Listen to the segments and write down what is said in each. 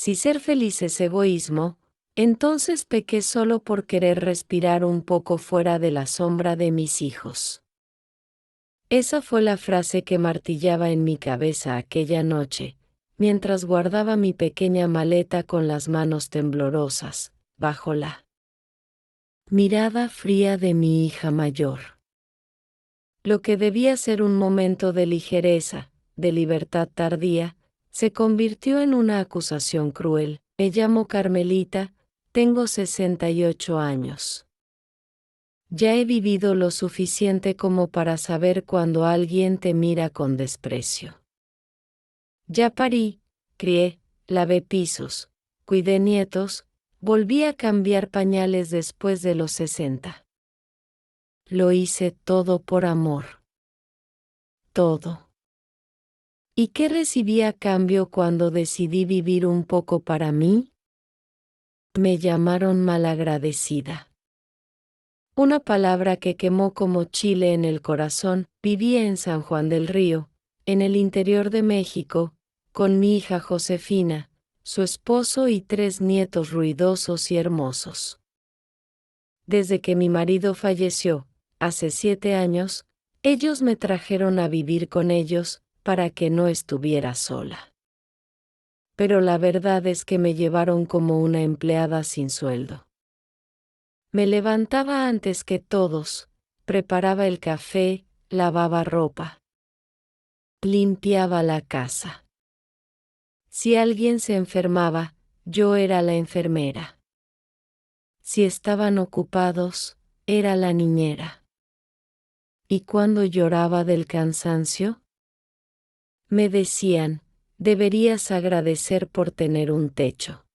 Si ser feliz es egoísmo, entonces pequé solo por querer respirar un poco fuera de la sombra de mis hijos. Esa fue la frase que martillaba en mi cabeza aquella noche, mientras guardaba mi pequeña maleta con las manos temblorosas, bajo la mirada fría de mi hija mayor. Lo que debía ser un momento de ligereza, de libertad tardía, se convirtió en una acusación cruel. Me llamo Carmelita, tengo 68 años. Ya he vivido lo suficiente como para saber cuando alguien te mira con desprecio. Ya parí, crié, lavé pisos, cuidé nietos, volví a cambiar pañales después de los 60. Lo hice todo por amor. Todo. ¿Y qué recibí a cambio cuando decidí vivir un poco para mí? Me llamaron malagradecida. Una palabra que quemó como chile en el corazón. Vivía en San Juan del Río, en el interior de México, con mi hija Josefina, su esposo y 3 nietos ruidosos y hermosos. Desde que mi marido falleció, hace 7 años, ellos me trajeron a vivir con ellos, para que no estuviera sola. Pero la verdad es que me llevaron como una empleada sin sueldo. Me levantaba antes que todos, preparaba el café, lavaba ropa, limpiaba la casa. Si alguien se enfermaba, yo era la enfermera. Si estaban ocupados, era la niñera. ¿Y cuando lloraba del cansancio? Me decían, deberías agradecer por tener un techo.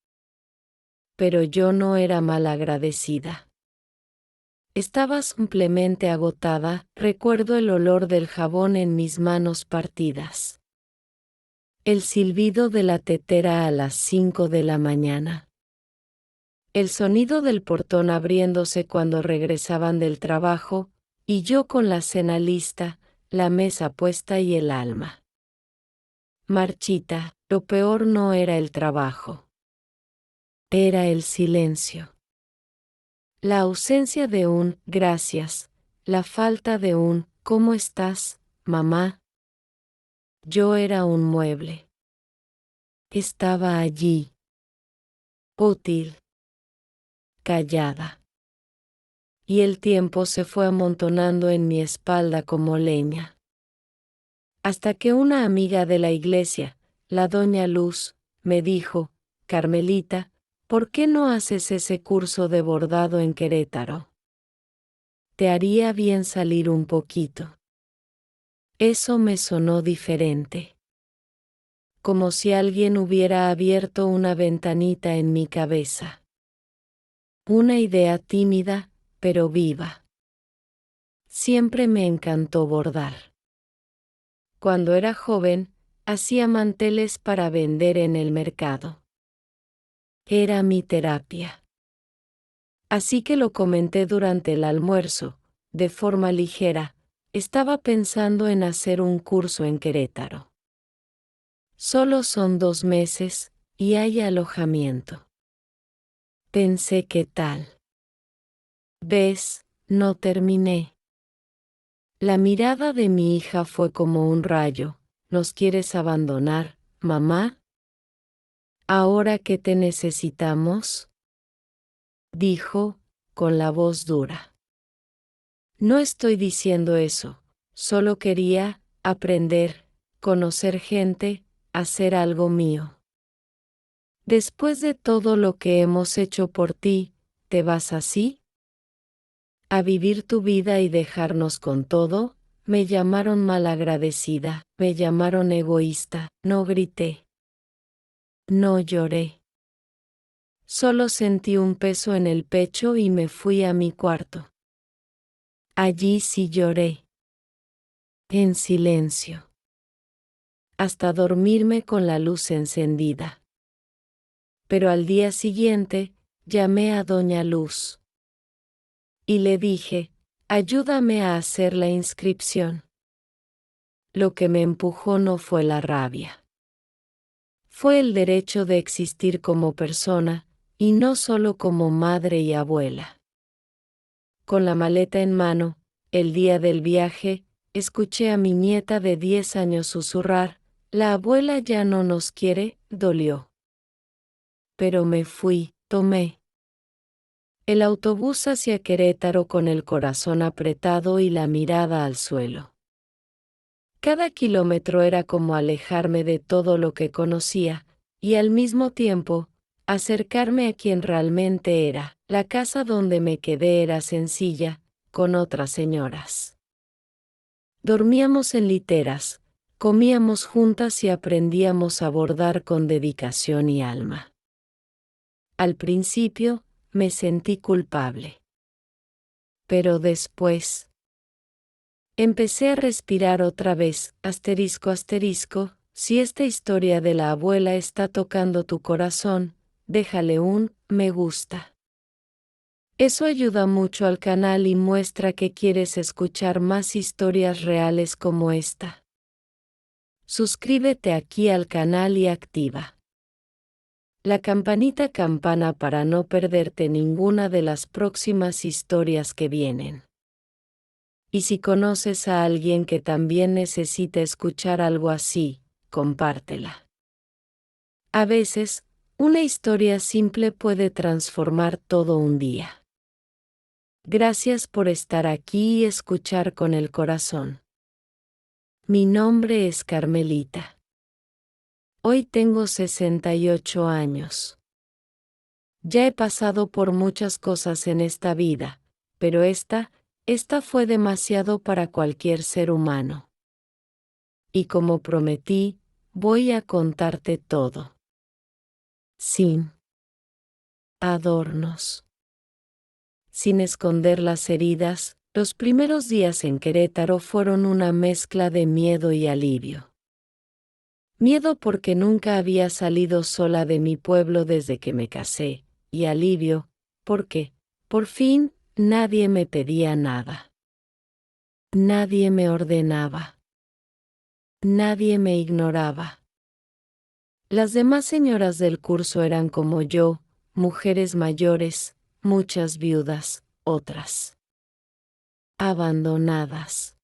Pero yo no era malagradecida. Estaba simplemente agotada. Recuerdo el olor del jabón en mis manos partidas. El silbido de la tetera a las 5 de la mañana. El sonido del portón abriéndose cuando regresaban del trabajo, y yo con la cena lista, la mesa puesta y el alma marchita. Lo peor no era el trabajo. Era el silencio. La ausencia de un gracias, la falta de un ¿cómo estás, mamá? Yo era un mueble. Estaba allí. Útil. Callada. Y el tiempo se fue amontonando en mi espalda como leña. Hasta que una amiga de la iglesia, la doña Luz, me dijo, Carmelita, ¿por qué no haces ese curso de bordado en Querétaro? Te haría bien salir un poquito. Eso me sonó diferente. Como si alguien hubiera abierto una ventanita en mi cabeza. Una idea tímida, pero viva. Siempre me encantó bordar. Cuando era joven, hacía manteles para vender en el mercado. Era mi terapia. Así que lo comenté durante el almuerzo, de forma ligera. Estaba pensando en hacer un curso en Querétaro. Solo son 2 meses, y hay alojamiento. Pensé, ¿qué tal? ¿Ves? No terminé. La mirada de mi hija fue como un rayo. ¿Nos quieres abandonar, mamá? ¿Ahora que te necesitamos? Dijo, con la voz dura. No estoy diciendo eso, solo quería aprender, conocer gente, hacer algo mío. Después de todo lo que hemos hecho por ti, ¿te vas así? ¿A vivir tu vida y dejarnos con todo? Me llamaron malagradecida, me llamaron egoísta, no grité. No lloré. Solo sentí un peso en el pecho y me fui a mi cuarto. Allí sí lloré. En silencio. Hasta dormirme con la luz encendida. Pero al día siguiente, llamé a doña Luz. Y le dije, ayúdame a hacer la inscripción. Lo que me empujó no fue la rabia. fue el derecho de existir como persona, y no solo como madre y abuela. Con la maleta en mano, el día del viaje, escuché a mi nieta de 10 años susurrar: «La abuela ya no nos quiere», dolió. Pero me fui, tomé el autobús hacia Querétaro con el corazón apretado y la mirada al suelo. Cada kilómetro era como alejarme de todo lo que conocía, y al mismo tiempo, acercarme a quien realmente era. La casa donde me quedé era sencilla, con otras señoras. Dormíamos en literas, comíamos juntas y aprendíamos a bordar con dedicación y alma. Al principio, me sentí culpable. Pero después empecé a respirar otra vez, asterisco asterisco, si esta historia de la abuela está tocando tu corazón, déjale un me gusta. Eso ayuda mucho al canal y muestra que quieres escuchar más historias reales como esta. Suscríbete aquí al canal y activa la campana para no perderte ninguna de las próximas historias que vienen. Y si conoces a alguien que también necesita escuchar algo así, compártela. A veces, una historia simple puede transformar todo un día. Gracias por estar aquí y escuchar con el corazón. Mi nombre es Carmelita. Hoy tengo 68 años. Ya he pasado por muchas cosas en esta vida, pero esta fue demasiado para cualquier ser humano. Y como prometí, voy a contarte todo. Sin adornos. Sin esconder las heridas, los primeros días en Querétaro fueron una mezcla de miedo y alivio. Miedo porque nunca había salido sola de mi pueblo desde que me casé, y alivio, porque, por fin, nadie me pedía nada. Nadie me ordenaba. Nadie me ignoraba. Las demás señoras del curso eran como yo, mujeres mayores, muchas viudas, otras abandonadas.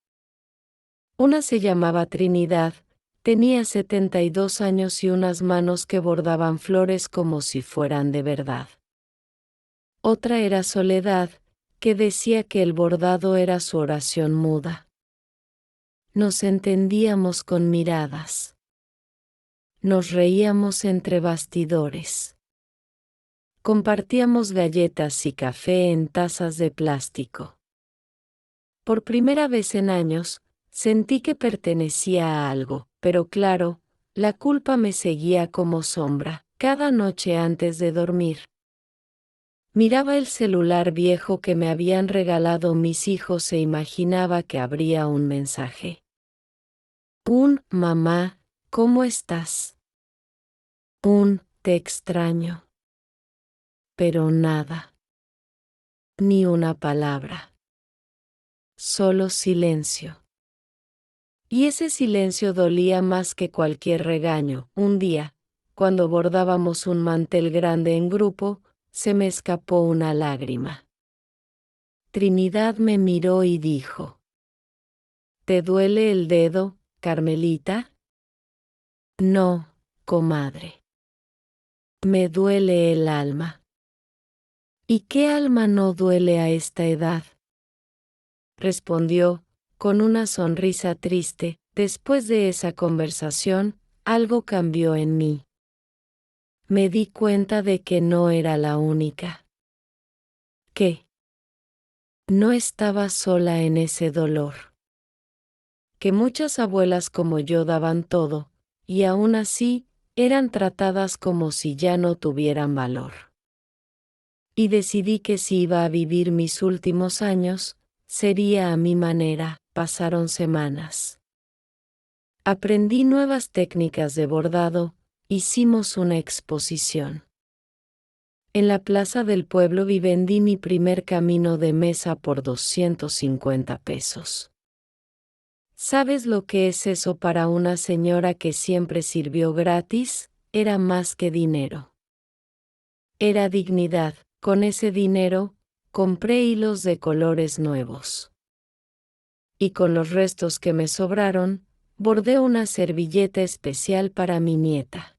Una se llamaba Trinidad, tenía 72 años y unas manos que bordaban flores como si fueran de verdad. Otra era Soledad, que decía que el bordado era su oración muda. Nos entendíamos con miradas. Nos reíamos entre bastidores. Compartíamos galletas y café en tazas de plástico. Por primera vez en años, sentí que pertenecía a algo, pero claro, la culpa me seguía como sombra, cada noche antes de dormir. Miraba el celular viejo que me habían regalado mis hijos e imaginaba que habría un mensaje. Mamá, ¿cómo estás? Te extraño. Pero nada. Ni una palabra. Solo silencio. Y ese silencio dolía más que cualquier regaño. Un día, cuando bordábamos un mantel grande en grupo, se me escapó una lágrima. Trinidad me miró y dijo: ¿te duele el dedo, Carmelita? No, comadre. Me duele el alma. ¿Y qué alma no duele a esta edad? Respondió, con una sonrisa triste. Después de esa conversación, algo cambió en mí. Me di cuenta de que no era la única. Que no estaba sola en ese dolor. Que muchas abuelas como yo daban todo, y aún así, eran tratadas como si ya no tuvieran valor. Y decidí que si iba a vivir mis últimos años, sería a mi manera. Pasaron semanas. Aprendí nuevas técnicas de bordado, hicimos una exposición. En la plaza del pueblo vendí mi primer camino de mesa por 250 pesos. ¿Sabes lo que es eso para una señora que siempre sirvió gratis? era más que dinero. Era dignidad. Con ese dinero, compré hilos de colores nuevos. Y con los restos que me sobraron, bordé una servilleta especial para mi nieta.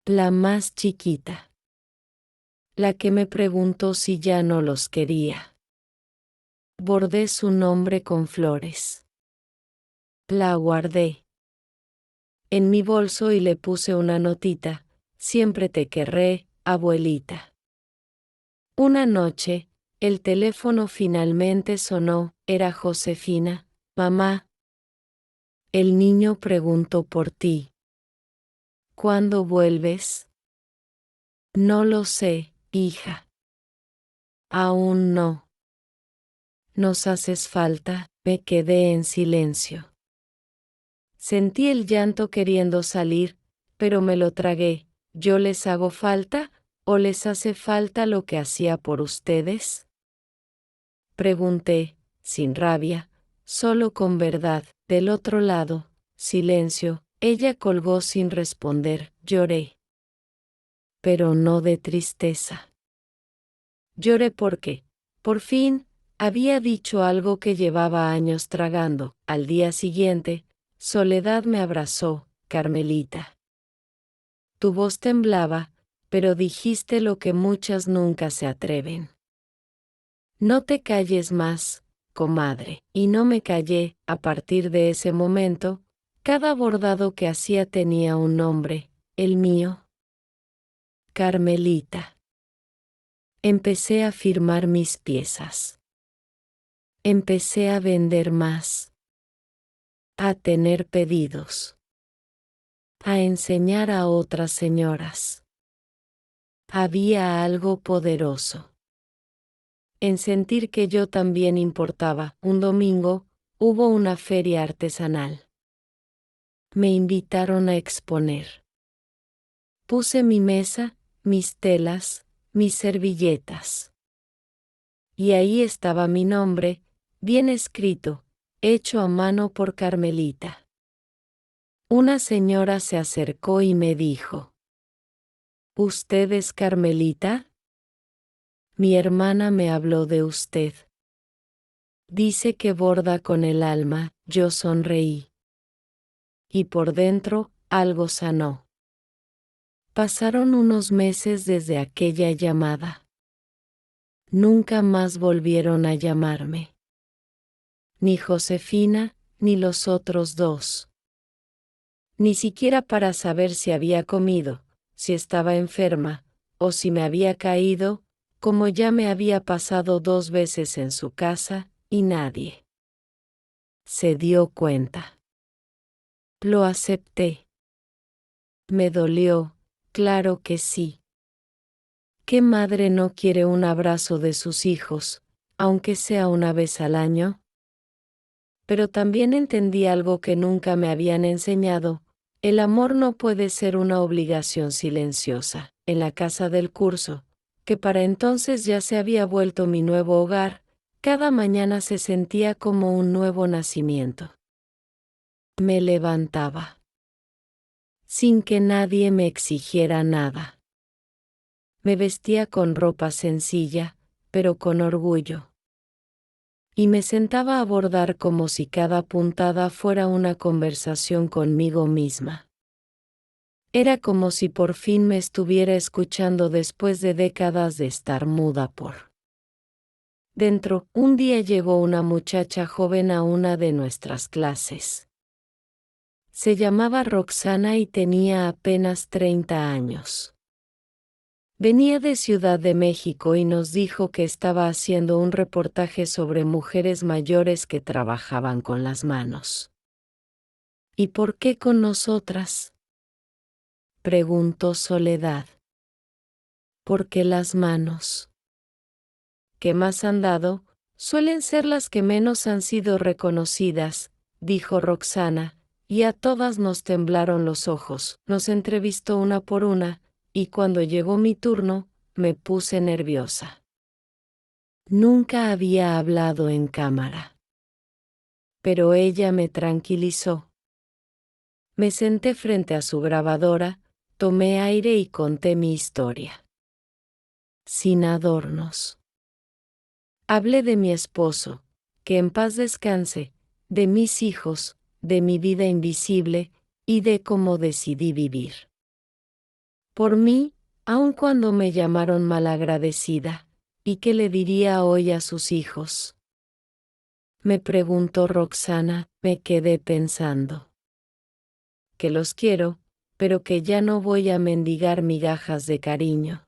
La más chiquita. La que me preguntó si ya no los quería. Bordé su nombre con flores. La guardé en mi bolso y le puse una notita: siempre te querré, abuelita. Una noche, el teléfono finalmente sonó. Era Josefina. Mamá. El niño preguntó por ti. ¿Cuándo vuelves? No lo sé, hija. Aún no. Nos haces falta. Me quedé en silencio. Sentí el llanto queriendo salir, pero me lo tragué. ¿Yo les hago falta, o les hace falta lo que hacía por ustedes? Pregunté, sin rabia, solo con verdad. Del otro lado, silencio. Ella colgó sin responder. Lloré. Pero no de tristeza. Lloré porque, por fin, había dicho algo que llevaba años tragando. Al día siguiente, Soledad me abrazó. Carmelita. Tu voz temblaba, pero dijiste lo que muchas nunca se atreven. No te calles más, comadre. Y no me callé. A partir de ese momento, cada bordado que hacía tenía un nombre. El mío. Carmelita. Empecé a firmar mis piezas. Empecé a vender más. A tener pedidos. A enseñar a otras señoras. Había algo poderoso en sentir que yo también importaba. Un domingo, hubo una feria artesanal. Me invitaron a exponer. Puse mi mesa, mis telas, mis servilletas. Y ahí estaba mi nombre, bien escrito, hecho a mano por Carmelita. Una señora se acercó y me dijo: ¿Usted es Carmelita? Mi hermana me habló de usted. Dice que borda con el alma. Yo sonreí. Y por dentro, algo sanó. Pasaron unos meses desde aquella llamada. Nunca más volvieron a llamarme. Ni Josefina, ni los otros dos. Ni siquiera para saber si había comido, si estaba enferma, o si me había caído, como ya me había pasado 2 veces en su casa, y nadie se dio cuenta. Lo acepté. Me dolió, claro que sí. ¿Qué madre no quiere un abrazo de sus hijos, aunque sea una vez al año? Pero también entendí algo que nunca me habían enseñado: el amor no puede ser una obligación silenciosa. En la casa del curso, que para entonces ya se había vuelto mi nuevo hogar, cada mañana se sentía como un nuevo nacimiento. Me levantaba sin que nadie me exigiera nada. Me vestía con ropa sencilla, pero con orgullo. Y me sentaba a bordar como si cada puntada fuera una conversación conmigo misma. Era como si por fin me estuviera escuchando después de décadas de estar muda por dentro. Un día llegó una muchacha joven a una de nuestras clases. Se llamaba Roxana y tenía apenas 30 años. Venía de Ciudad de México y nos dijo que estaba haciendo un reportaje sobre mujeres mayores que trabajaban con las manos. ¿Y por qué con nosotras?, preguntó Soledad. Porque las manos que más han dado suelen ser las que menos han sido reconocidas, dijo Roxana, y a todas nos temblaron los ojos. Nos entrevistó una por una, y cuando llegó mi turno, me puse nerviosa. Nunca había hablado en cámara. Pero ella me tranquilizó. Me senté frente a su grabadora, Tomé aire y conté mi historia. Sin adornos. Hablé de mi esposo, que en paz descanse, de mis hijos, de mi vida invisible, y de cómo decidí vivir. Por mí, aun cuando me llamaron malagradecida, ¿y qué le diría hoy a sus hijos? Me preguntó Roxana, me quedé pensando. Que los quiero, pero que ya no voy a mendigar migajas de cariño.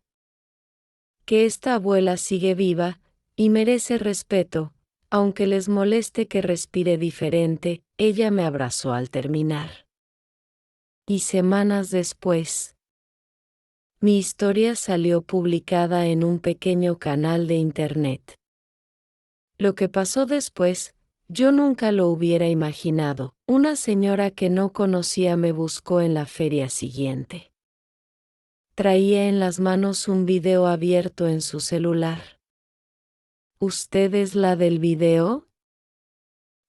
Que esta abuela sigue viva, y merece respeto, aunque les moleste que respire diferente, ella me abrazó al terminar. Y semanas después, mi historia salió publicada en un pequeño canal de internet. Lo que pasó después, yo nunca lo hubiera imaginado. Una señora que no conocía me buscó en la feria siguiente. Traía en las manos un video abierto en su celular. ¿Usted es la del video?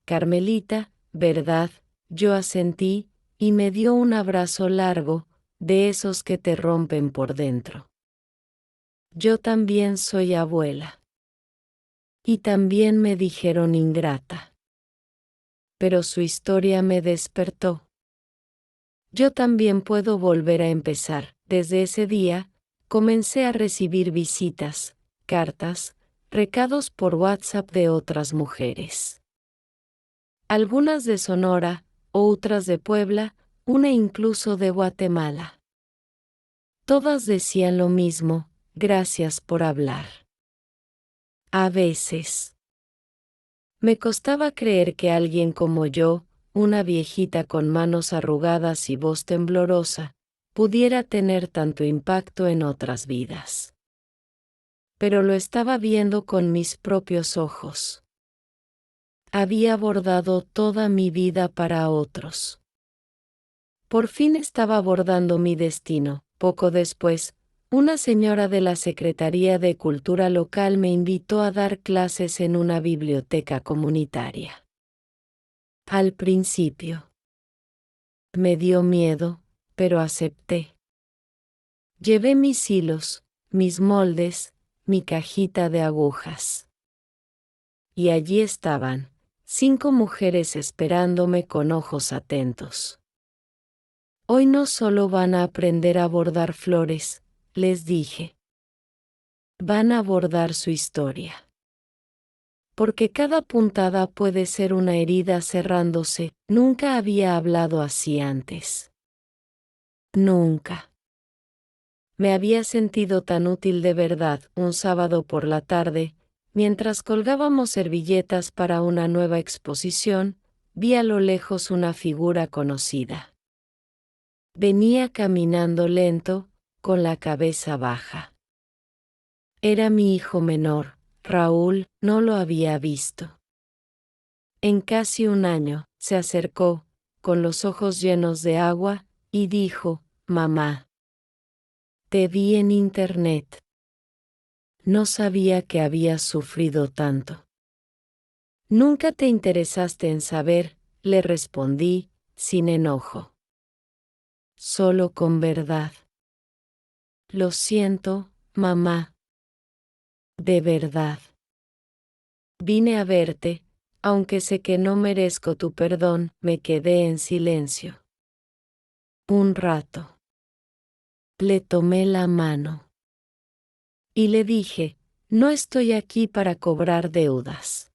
Carmelita, ¿verdad? Yo asentí, y me dio un abrazo largo, de esos que te rompen por dentro. Yo también soy abuela. Y también me dijeron ingrata. Pero su historia me despertó. Yo también puedo volver a empezar. Desde ese día, comencé a recibir visitas, cartas, recados por WhatsApp de otras mujeres. Algunas de Sonora, otras de Puebla, una incluso de Guatemala. Todas decían lo mismo, gracias por hablar. A veces me costaba creer que alguien como yo, una viejita con manos arrugadas y voz temblorosa, pudiera tener tanto impacto en otras vidas. Pero lo estaba viendo con mis propios ojos. Había abordado toda mi vida para otros. Por fin estaba abordando mi destino. Poco después, una señora de la Secretaría de Cultura local me invitó a dar clases en una biblioteca comunitaria. Al principio, me dio miedo, pero acepté. Llevé mis hilos, mis moldes, mi cajita de agujas. Y allí estaban, 5 mujeres esperándome con ojos atentos. Hoy no solo van a aprender a bordar flores, les dije. Van a bordar su historia. Porque cada puntada puede ser una herida cerrándose. Nunca había hablado así antes. Nunca. Me había sentido tan útil de verdad un sábado por la tarde, mientras colgábamos servilletas para una nueva exposición, vi a lo lejos una figura conocida. Venía caminando lento, con la cabeza baja. Era mi hijo menor, Raúl, no lo había visto. En casi un año, se acercó, con los ojos llenos de agua, y dijo, «Mamá, te vi en internet. No sabía que habías sufrido tanto». «Nunca te interesaste en saber», le respondí, sin enojo. Solo con verdad. «Lo siento, mamá. De verdad. Vine a verte, aunque sé que no merezco tu perdón». Me quedé en silencio. Un rato. Le tomé la mano. Y le dije, no estoy aquí para cobrar deudas.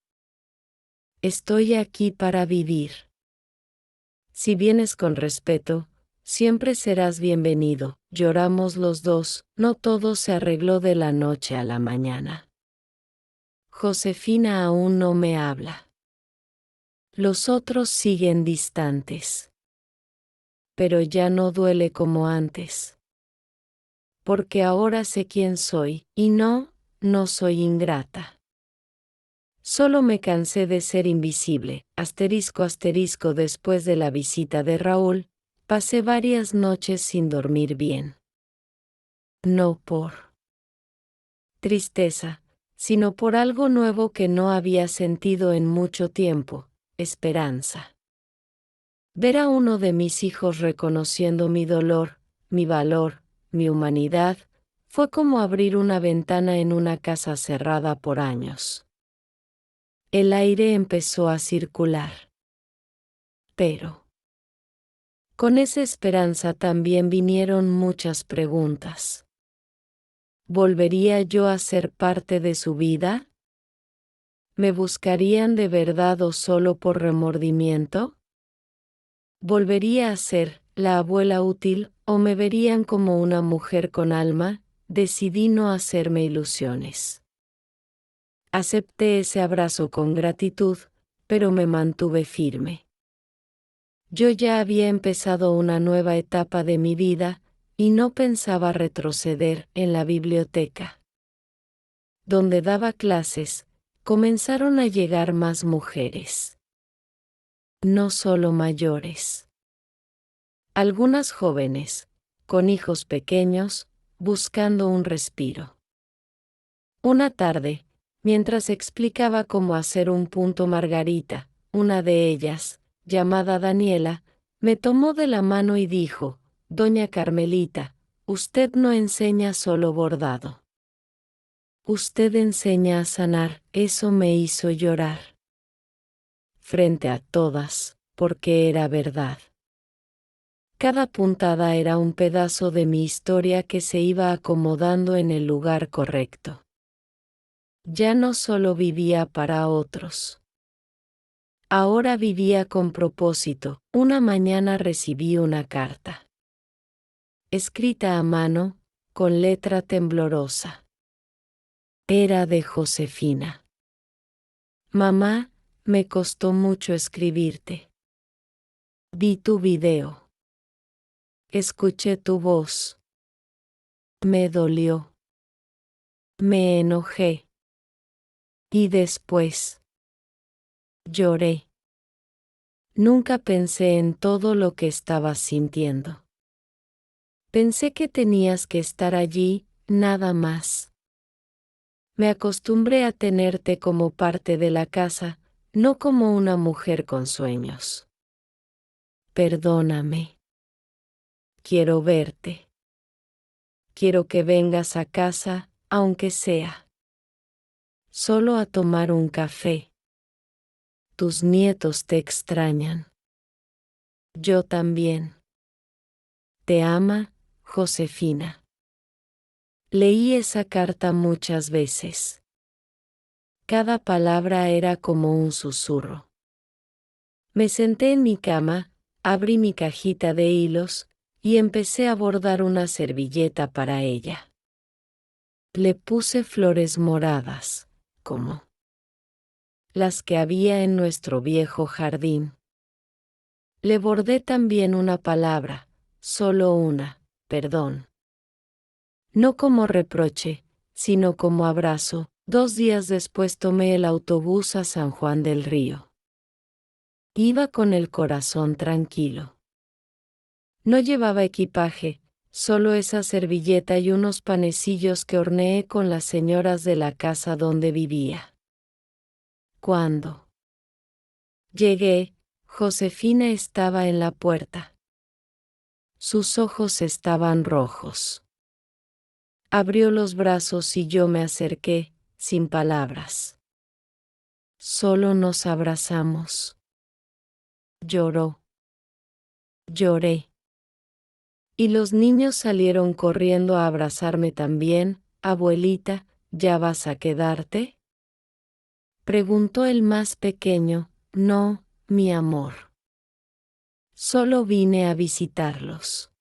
Estoy aquí para vivir. Si vienes con respeto, siempre serás bienvenido. Lloramos los dos, no todo se arregló de la noche a la mañana. Josefina aún no me habla. Los otros siguen distantes. Pero ya no duele como antes. Porque ahora sé quién soy, y no soy ingrata. Solo me cansé de ser invisible. Asterisco asterisco. Después de la visita de Raúl, pasé varias noches sin dormir bien. No por tristeza, sino por algo nuevo que no había sentido en mucho tiempo, esperanza. Ver a uno de mis hijos reconociendo mi dolor, mi valor, mi humanidad, fue como abrir una ventana en una casa cerrada por años. El aire empezó a circular. Pero con esa esperanza también vinieron muchas preguntas. ¿Volvería yo a ser parte de su vida? ¿Me buscarían de verdad o solo por remordimiento? ¿Volvería a ser la abuela útil o me verían como una mujer con alma? Decidí no hacerme ilusiones. Acepté ese abrazo con gratitud, pero me mantuve firme. Yo ya había empezado una nueva etapa de mi vida, y no pensaba retroceder. En la biblioteca donde daba clases, comenzaron a llegar más mujeres. No solo mayores. Algunas jóvenes, con hijos pequeños, buscando un respiro. Una tarde, mientras explicaba cómo hacer un punto margarita, una de ellas, llamada Daniela, me tomó de la mano y dijo: «Doña Carmelita, usted no enseña solo bordado. Usted enseña a sanar». Eso me hizo llorar. Frente a todas, porque era verdad. Cada puntada era un pedazo de mi historia que se iba acomodando en el lugar correcto. Ya no solo vivía para otros. Ahora vivía con propósito. Una mañana recibí una carta. Escrita a mano, con letra temblorosa. Era de Josefina. Mamá, me costó mucho escribirte. Vi tu video. Escuché tu voz. Me dolió. Me enojé. Y después lloré. Nunca pensé en todo lo que estabas sintiendo. Pensé que tenías que estar allí, nada más. Me acostumbré a tenerte como parte de la casa, no como una mujer con sueños. Perdóname. Quiero verte. Quiero que vengas a casa, aunque sea solo a tomar un café. Tus nietos te extrañan. Yo también. Te ama, Josefina. Leí esa carta muchas veces. Cada palabra era como un susurro. Me senté en mi cama, abrí mi cajita de hilos, y empecé a bordar una servilleta para ella. Le puse flores moradas, como las que había en nuestro viejo jardín. Le bordé también una palabra, solo una: perdón. No como reproche, sino como abrazo. 2 días después tomé el autobús a San Juan del Río. Iba con el corazón tranquilo. No llevaba equipaje, solo esa servilleta y unos panecillos que horneé con las señoras de la casa donde vivía. Cuando llegué, Josefina estaba en la puerta. Sus ojos estaban rojos. Abrió los brazos y yo me acerqué, sin palabras. Solo nos abrazamos. Lloró. Lloré. Y los niños salieron corriendo a abrazarme también. «Abuelita, ¿ya vas a quedarte?», preguntó el más pequeño. «No, mi amor. Solo vine a visitarlos.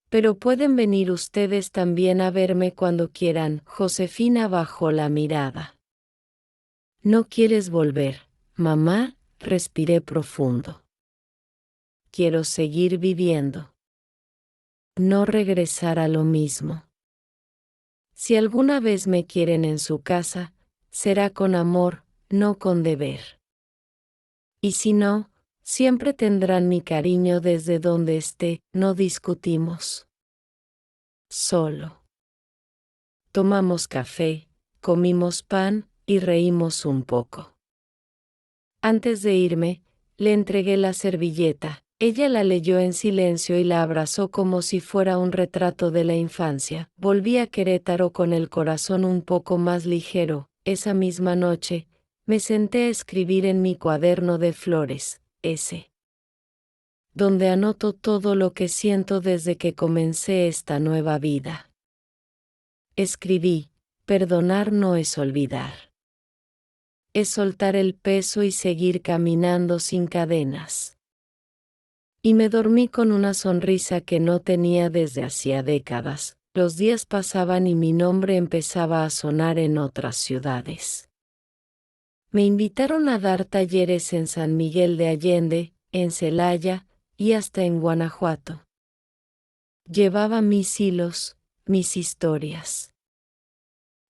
Pero pueden venir ustedes también a verme cuando quieran». Josefina bajó la mirada. «¿No quieres volver, mamá?», respiré profundo. «Quiero seguir viviendo. No regresar a lo mismo. Si alguna vez me quieren en su casa, será con amor, no con deber. Y si no, siempre tendrán mi cariño desde donde esté». No discutimos. Solo tomamos café, comimos pan y reímos un poco. Antes de irme, le entregué la servilleta. Ella la leyó en silencio y la abrazó como si fuera un retrato de la infancia. Volví a Querétaro con el corazón un poco más ligero. Esa misma noche, me senté a escribir en mi cuaderno de flores, donde anoto todo lo que siento desde que comencé esta nueva vida. Escribí: perdonar no es olvidar. Es soltar el peso y seguir caminando sin cadenas. Y me dormí con una sonrisa que no tenía desde hacía décadas. Los días pasaban y mi nombre empezaba a sonar en otras ciudades. Me invitaron a dar talleres en San Miguel de Allende, en Celaya y hasta en Guanajuato. Llevaba mis hilos, mis historias.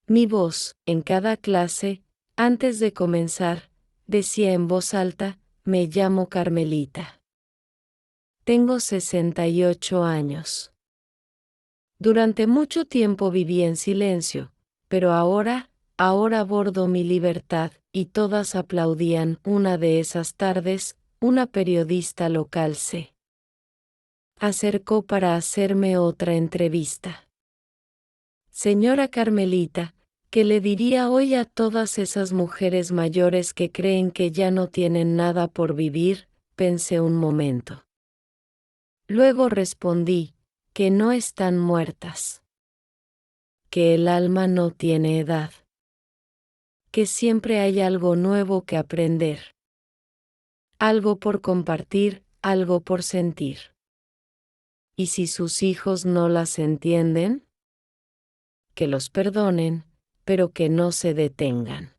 Mi voz, en cada clase, antes de comenzar, decía en voz alta: me llamo Carmelita. Tengo 68 años. Durante mucho tiempo viví en silencio, pero ahora abordo mi libertad, y todas aplaudían. Una de esas tardes, una periodista local se acercó para hacerme otra entrevista. Señora Carmelita, ¿qué le diría hoy a todas esas mujeres mayores que creen que ya no tienen nada por vivir? Pensé un momento. Luego respondí: que no están muertas. Que el alma no tiene edad. Que siempre hay algo nuevo que aprender. Algo por compartir, algo por sentir. ¿Y si sus hijos no las entienden? Que los perdonen, pero que no se detengan.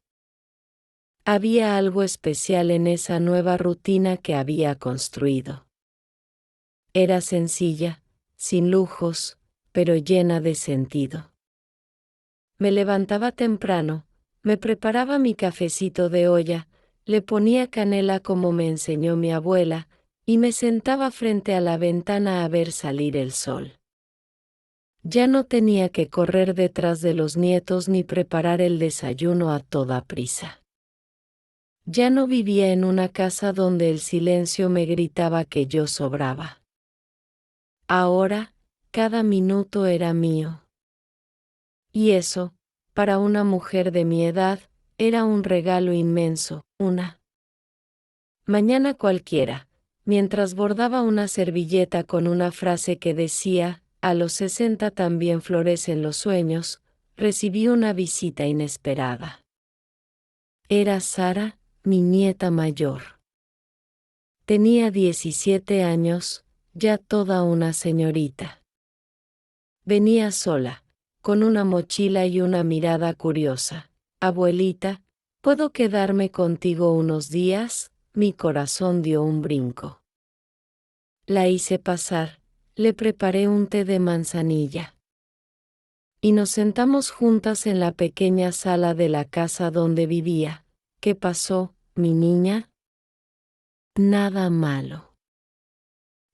Había algo especial en esa nueva rutina que había construido. Era sencilla, sin lujos, pero llena de sentido. Me levantaba temprano, me preparaba mi cafecito de olla, le ponía canela como me enseñó mi abuela, y me sentaba frente a la ventana a ver salir el sol. Ya no tenía que correr detrás de los nietos ni preparar el desayuno a toda prisa. Ya no vivía en una casa donde el silencio me gritaba que yo sobraba. Ahora, cada minuto era mío. Y eso, para una mujer de mi edad, era un regalo inmenso. Una mañana cualquiera, mientras bordaba una servilleta con una frase que decía: a los 60 también florecen los sueños, recibí una visita inesperada. Era Sara, mi nieta mayor. Tenía 17 años, ya toda una señorita. Venía sola, con una mochila y una mirada curiosa. Abuelita, ¿puedo quedarme contigo unos días? Mi corazón dio un brinco. La hice pasar, le preparé un té de manzanilla. Y nos sentamos juntas en la pequeña sala de la casa donde vivía. ¿Qué pasó, mi niña? Nada malo.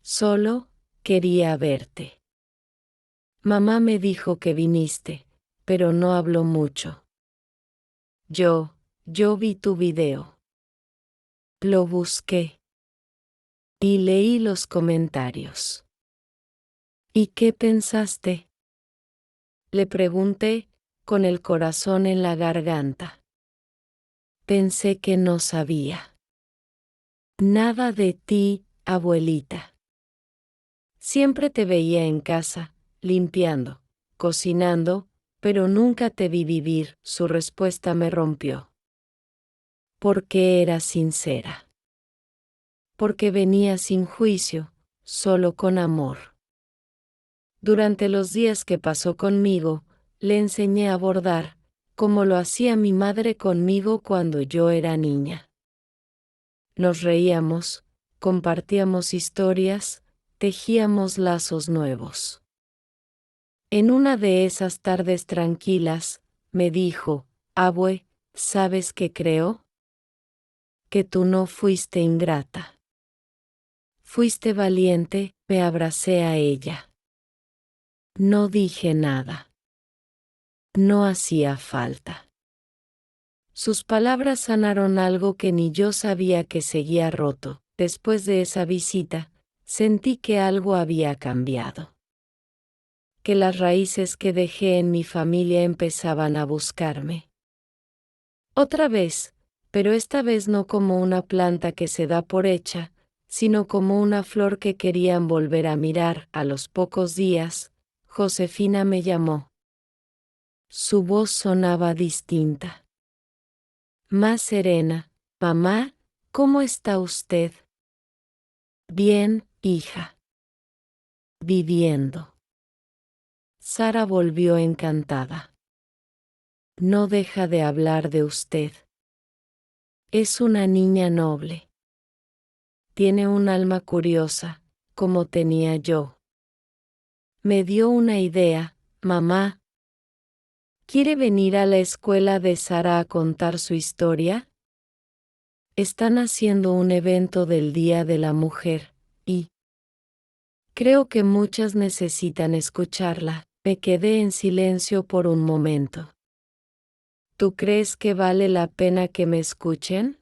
Solo quería verte. Mamá me dijo que viniste, pero no habló mucho. Yo vi tu video. Lo busqué. Y leí los comentarios. ¿Y qué pensaste? Le pregunté, con el corazón en la garganta. Pensé que no sabía nada de ti, abuelita. Siempre te veía en casa, limpiando, cocinando, pero nunca te vi vivir. Su respuesta me rompió. Porque era sincera. Porque venía sin juicio, solo con amor. Durante los días que pasó conmigo, le enseñé a bordar, como lo hacía mi madre conmigo cuando yo era niña. Nos reíamos, compartíamos historias, tejíamos lazos nuevos. En una de esas tardes tranquilas, me dijo: abue, ¿sabes qué creo? Que tú no fuiste ingrata. Fuiste valiente. Me abracé a ella. No dije nada. No hacía falta. Sus palabras sanaron algo que ni yo sabía que seguía roto. Después de esa visita, sentí que algo había cambiado. Que las raíces que dejé en mi familia empezaban a buscarme. Otra vez, pero esta vez no como una planta que se da por hecha, sino como una flor que querían volver a mirar. A los pocos días, Josefina me llamó. Su voz sonaba distinta. Más serena. Mamá, ¿cómo está usted? Bien, hija. Viviendo. Sara volvió encantada. No deja de hablar de usted. Es una niña noble. Tiene un alma curiosa, como tenía yo. Me dio una idea, mamá. ¿Quiere venir a la escuela de Sara a contar su historia? Están haciendo un evento del Día de la Mujer, y creo que muchas necesitan escucharla. Me quedé en silencio por un momento. ¿Tú crees que vale la pena que me escuchen?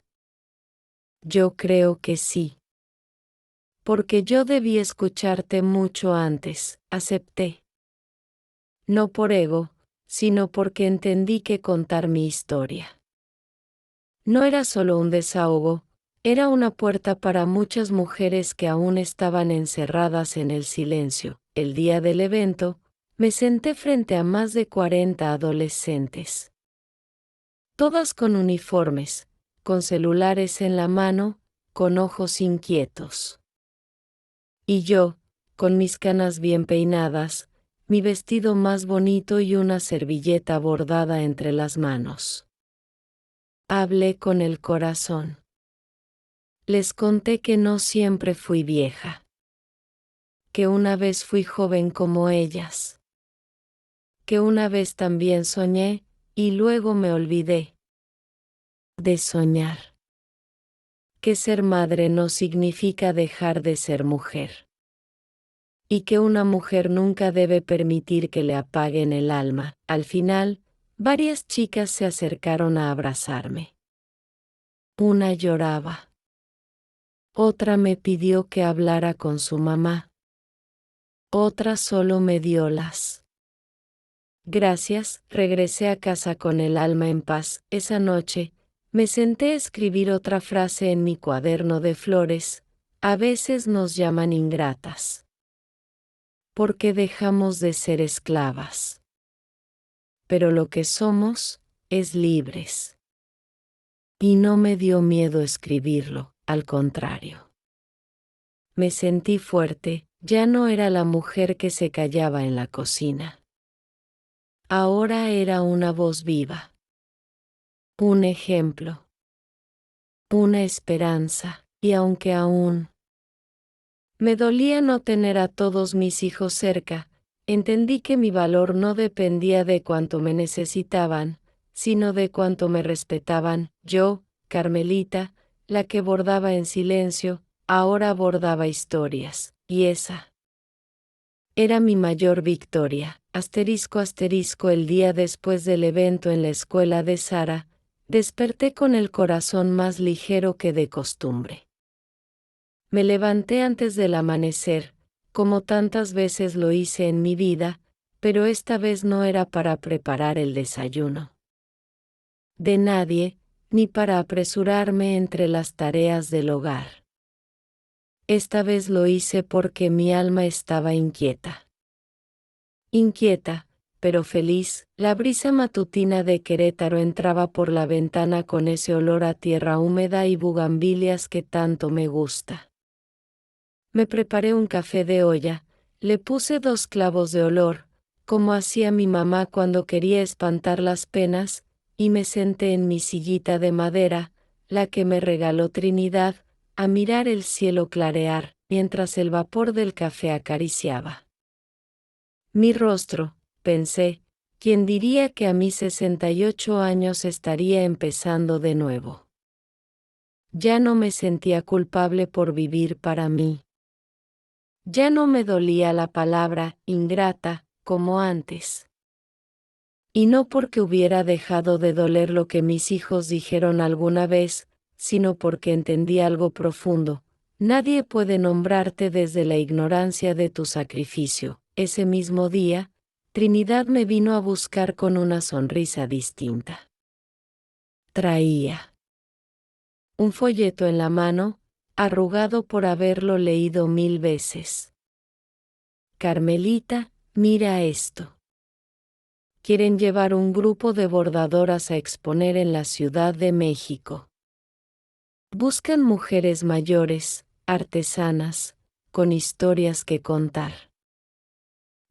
Yo creo que sí. Porque yo debí escucharte mucho antes, acepté. No por ego, sino porque entendí que contar mi historia no era solo un desahogo, era una puerta para muchas mujeres que aún estaban encerradas en el silencio. El día del evento, me senté frente a más de 40 adolescentes. Todas con uniformes, con celulares en la mano, con ojos inquietos. Y yo, con mis canas bien peinadas, mi vestido más bonito y una servilleta bordada entre las manos. Hablé con el corazón. Les conté que no siempre fui vieja. Que una vez fui joven como ellas. Que una vez también soñé, y luego me olvidé de soñar. Que ser madre no significa dejar de ser mujer. Y que una mujer nunca debe permitir que le apaguen el alma. Al final, varias chicas se acercaron a abrazarme. Una lloraba. Otra me pidió que hablara con su mamá. Otra solo me dio las gracias. Regresé a casa con el alma en paz. Esa noche, me senté a escribir otra frase en mi cuaderno de flores. A veces nos llaman ingratas. Porque dejamos de ser esclavas. Pero lo que somos, es libres. Y no me dio miedo escribirlo, al contrario. Me sentí fuerte, ya no era la mujer que se callaba en la cocina. Ahora era una voz viva. Un ejemplo. Una esperanza, y aunque aún me dolía no tener a todos mis hijos cerca, entendí que mi valor no dependía de cuánto me necesitaban, sino de cuánto me respetaban. Yo, Carmelita, la que bordaba en silencio, ahora bordaba historias, y esa era mi mayor victoria. Asterisco asterisco. El día después del evento en la escuela de Sara, desperté con el corazón más ligero que de costumbre. Me levanté antes del amanecer, como tantas veces lo hice en mi vida, pero esta vez no era para preparar el desayuno de nadie, ni para apresurarme entre las tareas del hogar. Esta vez lo hice porque mi alma estaba inquieta. Inquieta, pero feliz. La brisa matutina de Querétaro entraba por la ventana con ese olor a tierra húmeda y bugambilias que tanto me gusta. Me preparé un café de olla, le puse 2 clavos de olor, como hacía mi mamá cuando quería espantar las penas, y me senté en mi sillita de madera, la que me regaló Trinidad, a mirar el cielo clarear, mientras el vapor del café acariciaba mi rostro. Pensé, ¿quién diría que a mis 68 años estaría empezando de nuevo? Ya no me sentía culpable por vivir para mí. Ya no me dolía la palabra ingrata, como antes. Y no porque hubiera dejado de doler lo que mis hijos dijeron alguna vez, sino porque entendí algo profundo. Nadie puede nombrarte desde la ignorancia de tu sacrificio. Ese mismo día, Trinidad me vino a buscar con una sonrisa distinta. Traía un folleto en la mano, arrugado por haberlo leído 1000 veces. Carmelita, mira esto. Quieren llevar un grupo de bordadoras a exponer en la Ciudad de México. Buscan mujeres mayores, artesanas, con historias que contar.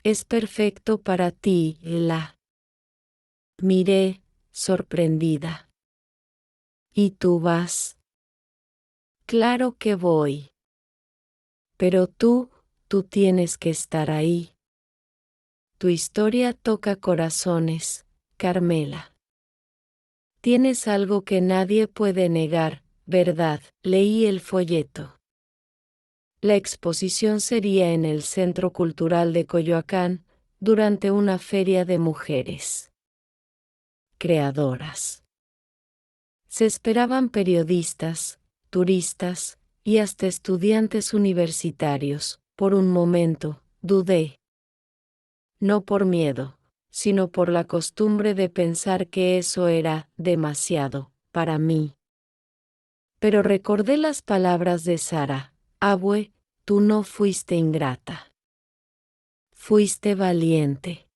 Es perfecto para ti, la. Miré, sorprendida. ¿Y tú vas? Claro que voy. Pero tú tienes que estar ahí. Tu historia toca corazones, Carmela. Tienes algo que nadie puede negar, ¿verdad? Leí el folleto. La exposición sería en el Centro Cultural de Coyoacán, durante una feria de mujeres creadoras. Se esperaban periodistas, turistas y hasta estudiantes universitarios. Por un momento, dudé. No por miedo, sino por la costumbre de pensar que eso era demasiado para mí. Pero recordé las palabras de Sara: Abue, tú no fuiste ingrata. Fuiste valiente.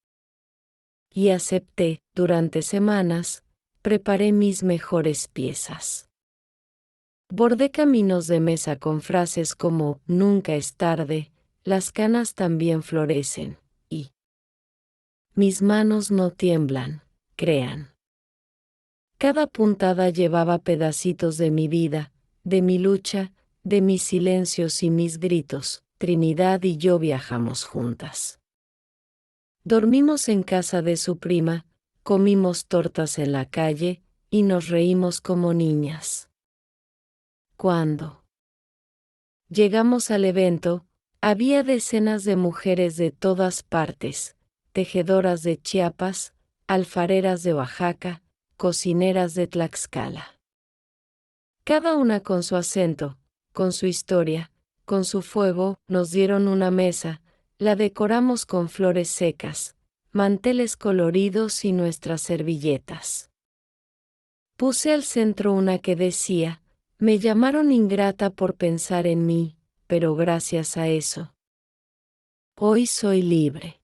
Y acepté. Durante semanas, preparé mis mejores piezas. Bordé caminos de mesa con frases como nunca es tarde, las canas también florecen, y mis manos no tiemblan, crean. Cada puntada llevaba pedacitos de mi vida, de mi lucha, de mis silencios y mis gritos. Trinidad y yo viajamos juntas. Dormimos en casa de su prima, comimos tortas en la calle, y nos reímos como niñas. Cuando llegamos al evento, había decenas de mujeres de todas partes, tejedoras de Chiapas, alfareras de Oaxaca, cocineras de Tlaxcala. Cada una con su acento, con su historia, con su fuego. Nos dieron una mesa, la decoramos con flores secas, manteles coloridos y nuestras servilletas. Puse al centro una que decía: me llamaron ingrata por pensar en mí, pero gracias a eso, hoy soy libre.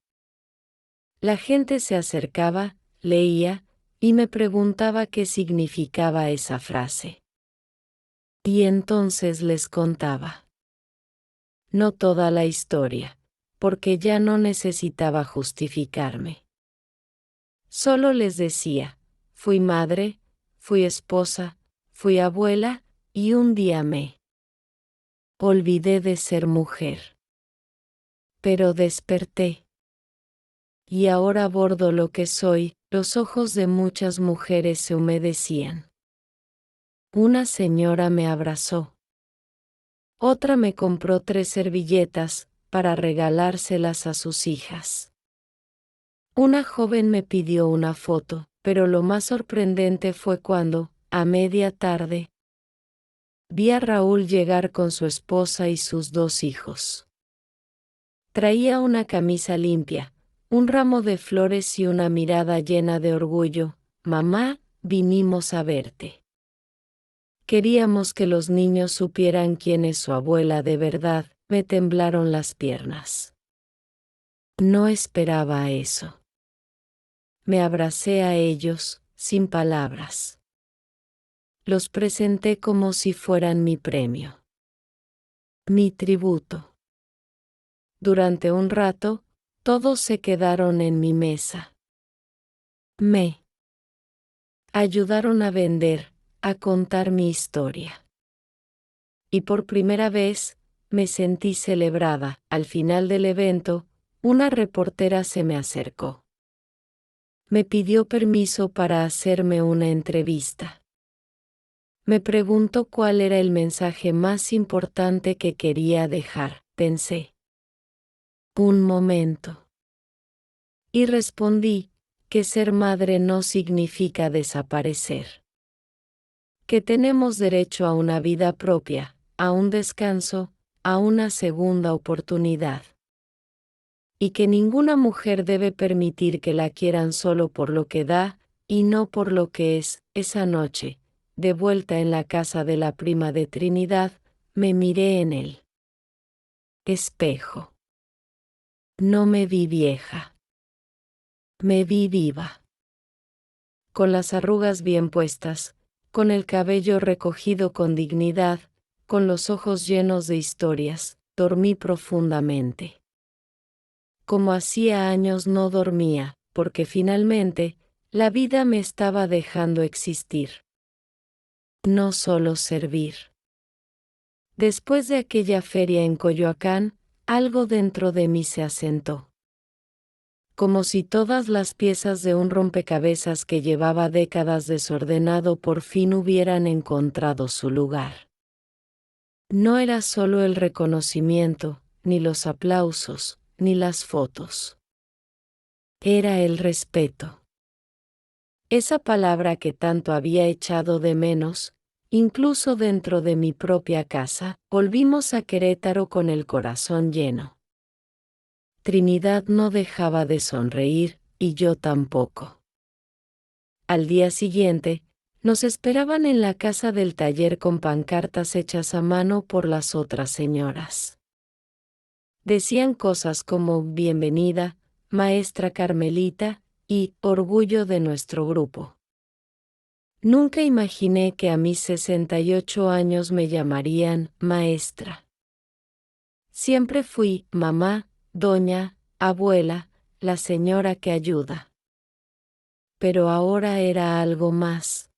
La gente se acercaba, leía, y me preguntaba qué significaba esa frase. Y entonces les contaba. No toda la historia, porque ya no necesitaba justificarme. Solo les decía: fui madre, fui esposa, fui abuela, y un día me olvidé de ser mujer. Pero desperté. Y ahora bordo lo que soy. Los ojos de muchas mujeres se humedecían. Una señora me abrazó. Otra me compró 3 servilletas para regalárselas a sus hijas. Una joven me pidió una foto, pero lo más sorprendente fue cuando, a media tarde, vi a Raúl llegar con su esposa y sus 2 hijos. Traía una camisa limpia, un ramo de flores y una mirada llena de orgullo. Mamá, vinimos a verte. Queríamos que los niños supieran quién es su abuela de verdad. Me temblaron las piernas. No esperaba eso. Me abracé a ellos, sin palabras. Los presenté como si fueran mi premio. Mi tributo. Durante un rato, todos se quedaron en mi mesa. Me ayudaron a vender, a contar mi historia. Y por primera vez, me sentí celebrada. Al final del evento, una reportera se me acercó. Me pidió permiso para hacerme una entrevista. Me preguntó cuál era el mensaje más importante que quería dejar. Pensé un momento. Y respondí que ser madre no significa desaparecer. Que tenemos derecho a una vida propia, a un descanso, a una segunda oportunidad. Y que ninguna mujer debe permitir que la quieran solo por lo que da, y no por lo que es. Esa noche, de vuelta en la casa de la prima de Trinidad, me miré en el espejo. No me vi vieja. Me vi viva. Con las arrugas bien puestas, con el cabello recogido con dignidad, con los ojos llenos de historias, dormí profundamente. Como hacía años no dormía, porque finalmente, la vida me estaba dejando existir. No solo servir. Después de aquella feria en Coyoacán, algo dentro de mí se asentó. Como si todas las piezas de un rompecabezas que llevaba décadas desordenado por fin hubieran encontrado su lugar. No era solo el reconocimiento, ni los aplausos, ni las fotos. Era el respeto. Esa palabra que tanto había echado de menos, incluso dentro de mi propia casa, volvimos a Querétaro con el corazón lleno. Trinidad no dejaba de sonreír, y yo tampoco. Al día siguiente, nos esperaban en la casa del taller con pancartas hechas a mano por las otras señoras. Decían cosas como bienvenida, maestra Carmelita, y orgullo de nuestro grupo. Nunca imaginé que a mis 68 años me llamarían maestra. Siempre fui mamá, doña, abuela, la señora que ayuda. Pero ahora era algo más.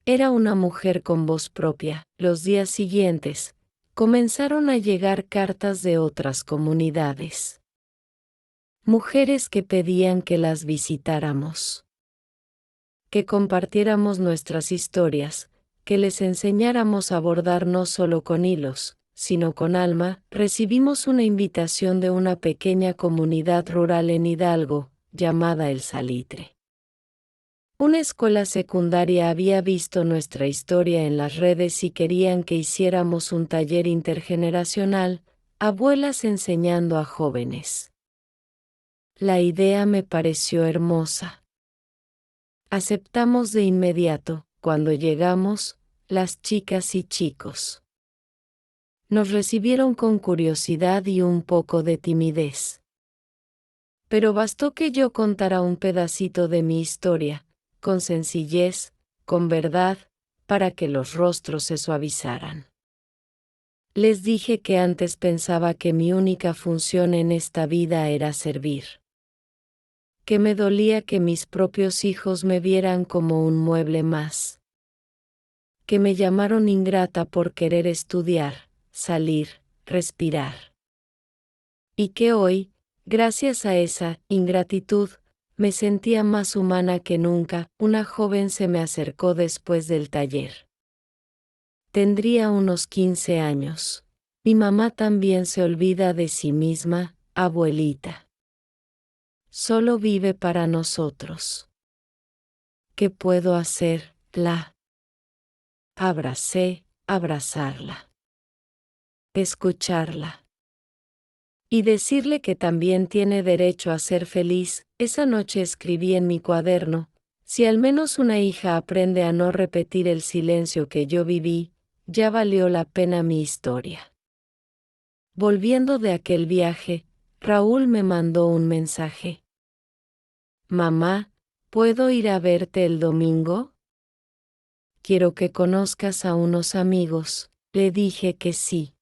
Era una mujer con voz propia. Los días siguientes, comenzaron a llegar cartas de otras comunidades. Mujeres que pedían que las visitáramos. Que compartiéramos nuestras historias, que les enseñáramos a bordar no solo con hilos, sino con alma. Recibimos una invitación de una pequeña comunidad rural en Hidalgo, llamada El Salitre. Una escuela secundaria había visto nuestra historia en las redes y querían que hiciéramos un taller intergeneracional, abuelas enseñando a jóvenes. La idea me pareció hermosa. Aceptamos de inmediato. Cuando llegamos, las chicas y chicos nos recibieron con curiosidad y un poco de timidez. Pero bastó que yo contara un pedacito de mi historia, con sencillez, con verdad, para que los rostros se suavizaran. Les dije que antes pensaba que mi única función en esta vida era servir. Que me dolía que mis propios hijos me vieran como un mueble más. Que me llamaron ingrata por querer estudiar, salir, respirar. Y que hoy, gracias a esa ingratitud, me sentía más humana que nunca. Una joven se me acercó después del taller. Tendría unos 15 años. Mi mamá también se olvida de sí misma, abuelita. Solo vive para nosotros. ¿Qué puedo hacer? Abracé, abrazarla. Escucharla. Y decirle que también tiene derecho a ser feliz. Esa noche escribí en mi cuaderno: si al menos una hija aprende a no repetir el silencio que yo viví, ya valió la pena mi historia. Volviendo de aquel viaje, Raúl me mandó un mensaje. Mamá, ¿puedo ir a verte el domingo? Quiero que conozcas a unos amigos. Le dije que sí.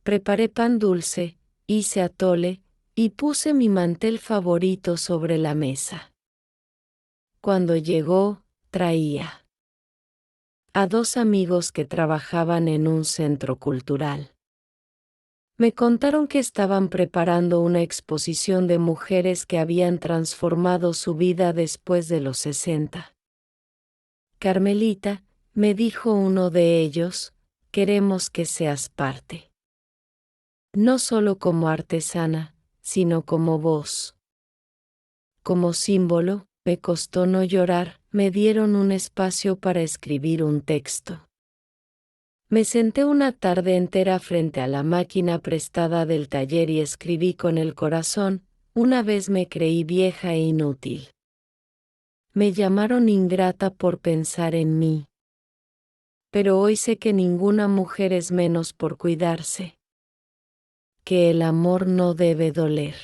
Preparé pan dulce, hice atole, y puse mi mantel favorito sobre la mesa. Cuando llegó, traía a 2 amigos que trabajaban en un centro cultural. Me contaron que estaban preparando una exposición de mujeres que habían transformado su vida después de los 60. Carmelita, me dijo uno de ellos, queremos que seas parte. No solo como artesana, sino como voz. Como símbolo, me costó no llorar. Me dieron un espacio para escribir un texto. Me senté una tarde entera frente a la máquina prestada del taller y escribí con el corazón. Una vez me creí vieja e inútil. Me llamaron ingrata por pensar en mí. Pero hoy sé que ninguna mujer es menos por cuidarse. Que el amor no debe doler.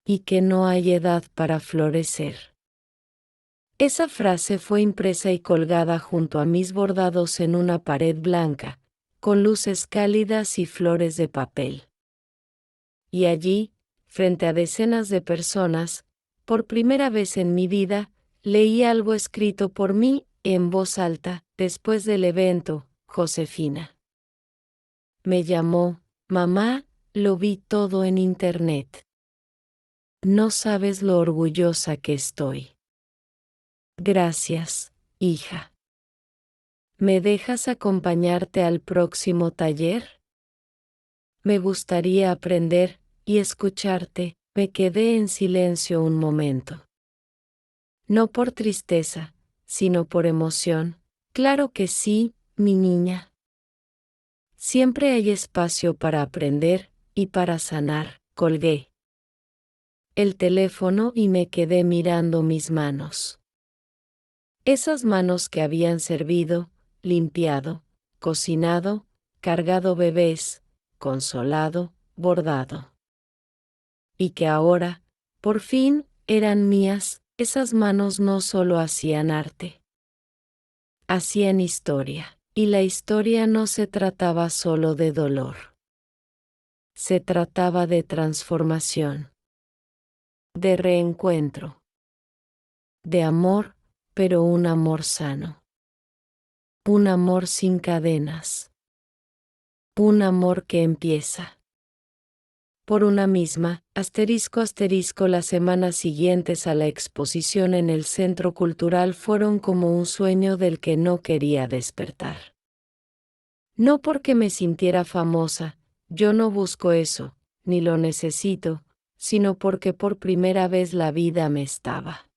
Y que no hay edad para florecer. Esa frase fue impresa y colgada junto a mis bordados en una pared blanca, con luces cálidas y flores de papel. Y allí, frente a decenas de personas, por primera vez en mi vida, leí algo escrito por mí, en voz alta, después del evento, Josefina. Me llamó, mamá, lo vi todo en internet. No sabes lo orgullosa que estoy. Gracias, hija. ¿Me dejas acompañarte al próximo taller? Me gustaría aprender y escucharte. Me quedé en silencio un momento. No por tristeza, sino por emoción. Claro que sí, mi niña. Siempre hay espacio para aprender y para sanar. Colgué el teléfono y me quedé mirando mis manos. Esas manos que habían servido, limpiado, cocinado, cargado bebés, consolado, bordado. Y que ahora, por fin, eran mías. Esas manos no solo hacían arte. Hacían historia. Y la historia no se trataba solo de dolor. Se trataba de transformación. De reencuentro. De amor, pero un amor sano. Un amor sin cadenas. Un amor que empieza. Por una misma, asterisco asterisco. Las semanas siguientes a la exposición en el Centro Cultural fueron como un sueño del que no quería despertar. No porque me sintiera famosa, yo no busco eso, ni lo necesito, sino porque por primera vez la vida me estaba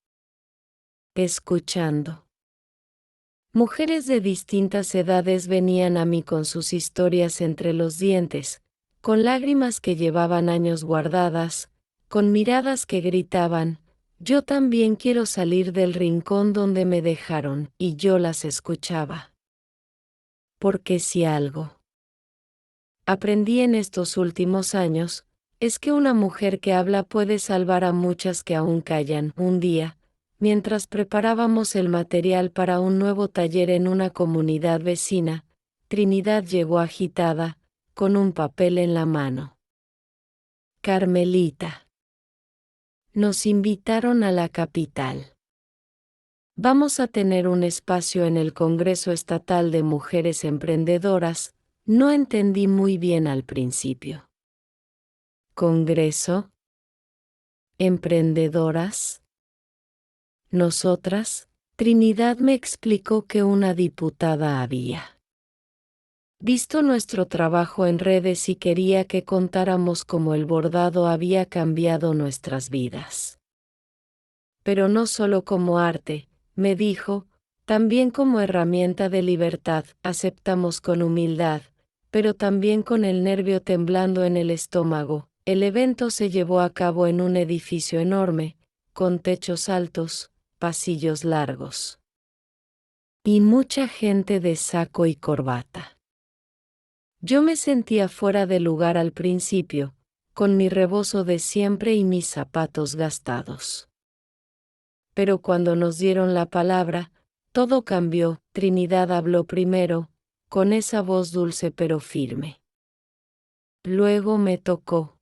escuchando. Mujeres de distintas edades venían a mí con sus historias entre los dientes, con lágrimas que llevaban años guardadas, con miradas que gritaban, yo también quiero salir del rincón donde me dejaron, y yo las escuchaba. Porque si algo aprendí en estos últimos años, es que una mujer que habla puede salvar a muchas que aún callan. Un día, mientras preparábamos el material para un nuevo taller en una comunidad vecina, Trinidad llegó agitada, con un papel en la mano. Carmelita. Nos invitaron a la capital. Vamos a tener un espacio en el Congreso Estatal de Mujeres Emprendedoras. No entendí muy bien al principio. ¿Congreso? ¿Emprendedoras? Nosotras, Trinidad me explicó que una diputada había visto nuestro trabajo en redes y quería que contáramos cómo el bordado había cambiado nuestras vidas. Pero no solo como arte, me dijo, también como herramienta de libertad. Aceptamos con humildad, pero también con el nervio temblando en el estómago. El evento se llevó a cabo en un edificio enorme, con techos altos, pasillos largos. Y mucha gente de saco y corbata. Yo me sentía fuera de lugar al principio, con mi rebozo de siempre y mis zapatos gastados. Pero cuando nos dieron la palabra, todo cambió. Trinidad habló primero, con esa voz dulce pero firme. Luego me tocó.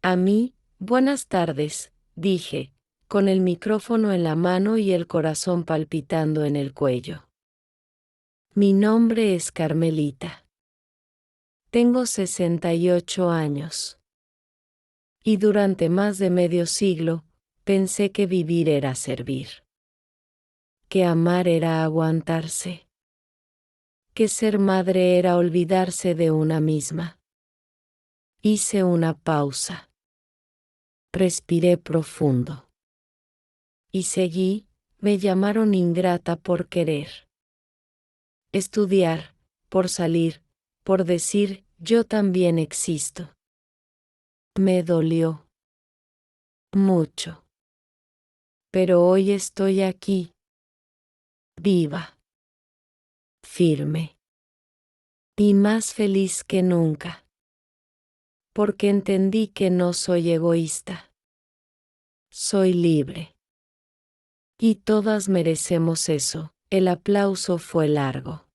A mí, buenas tardes, dije, con el micrófono en la mano y el corazón palpitando en el cuello. Mi nombre es Carmelita. Tengo 68 años. Y durante más de medio siglo, pensé que vivir era servir. Que amar era aguantarse. Que ser madre era olvidarse de una misma. Hice una pausa. Respiré profundo. Y seguí. Me llamaron ingrata por querer estudiar, por salir, por decir, yo también existo. Me dolió mucho. Pero hoy estoy aquí, viva, firme y más feliz que nunca. Porque entendí que no soy egoísta. Soy libre. Y todas merecemos eso. El aplauso fue largo.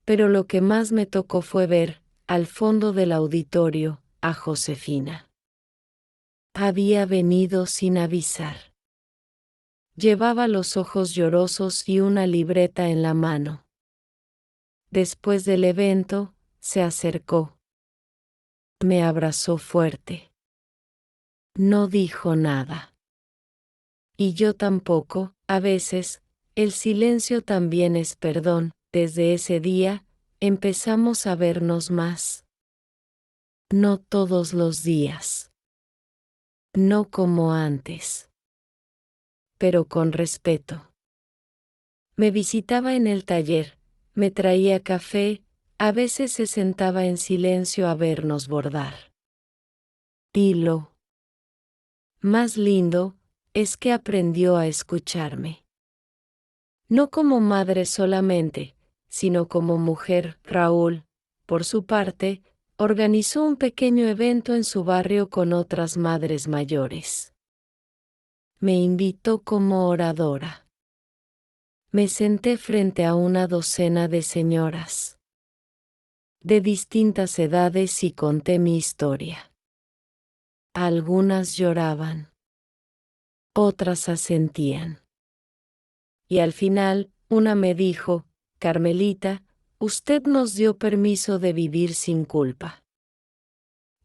Pero lo que más me tocó fue ver, al fondo del auditorio, a Josefina. Había venido sin avisar. Llevaba los ojos llorosos y una libreta en la mano. Después del evento, se acercó. Me abrazó fuerte. No dijo nada. Y yo tampoco. A veces, el silencio también es perdón. Desde ese día, empezamos a vernos más. No todos los días. No como antes. Pero con respeto. Me visitaba en el taller, me traía café, a veces se sentaba en silencio a vernos bordar. Y lo más lindo es que aprendió a escucharme. No como madre solamente, sino como mujer. Raúl, por su parte, organizó un pequeño evento en su barrio con otras madres mayores. Me invitó como oradora. Me senté frente a una docena de señoras de distintas edades y conté mi historia. Algunas lloraban, otras asentían. Y al final, una me dijo, Carmelita, usted nos dio permiso de vivir sin culpa.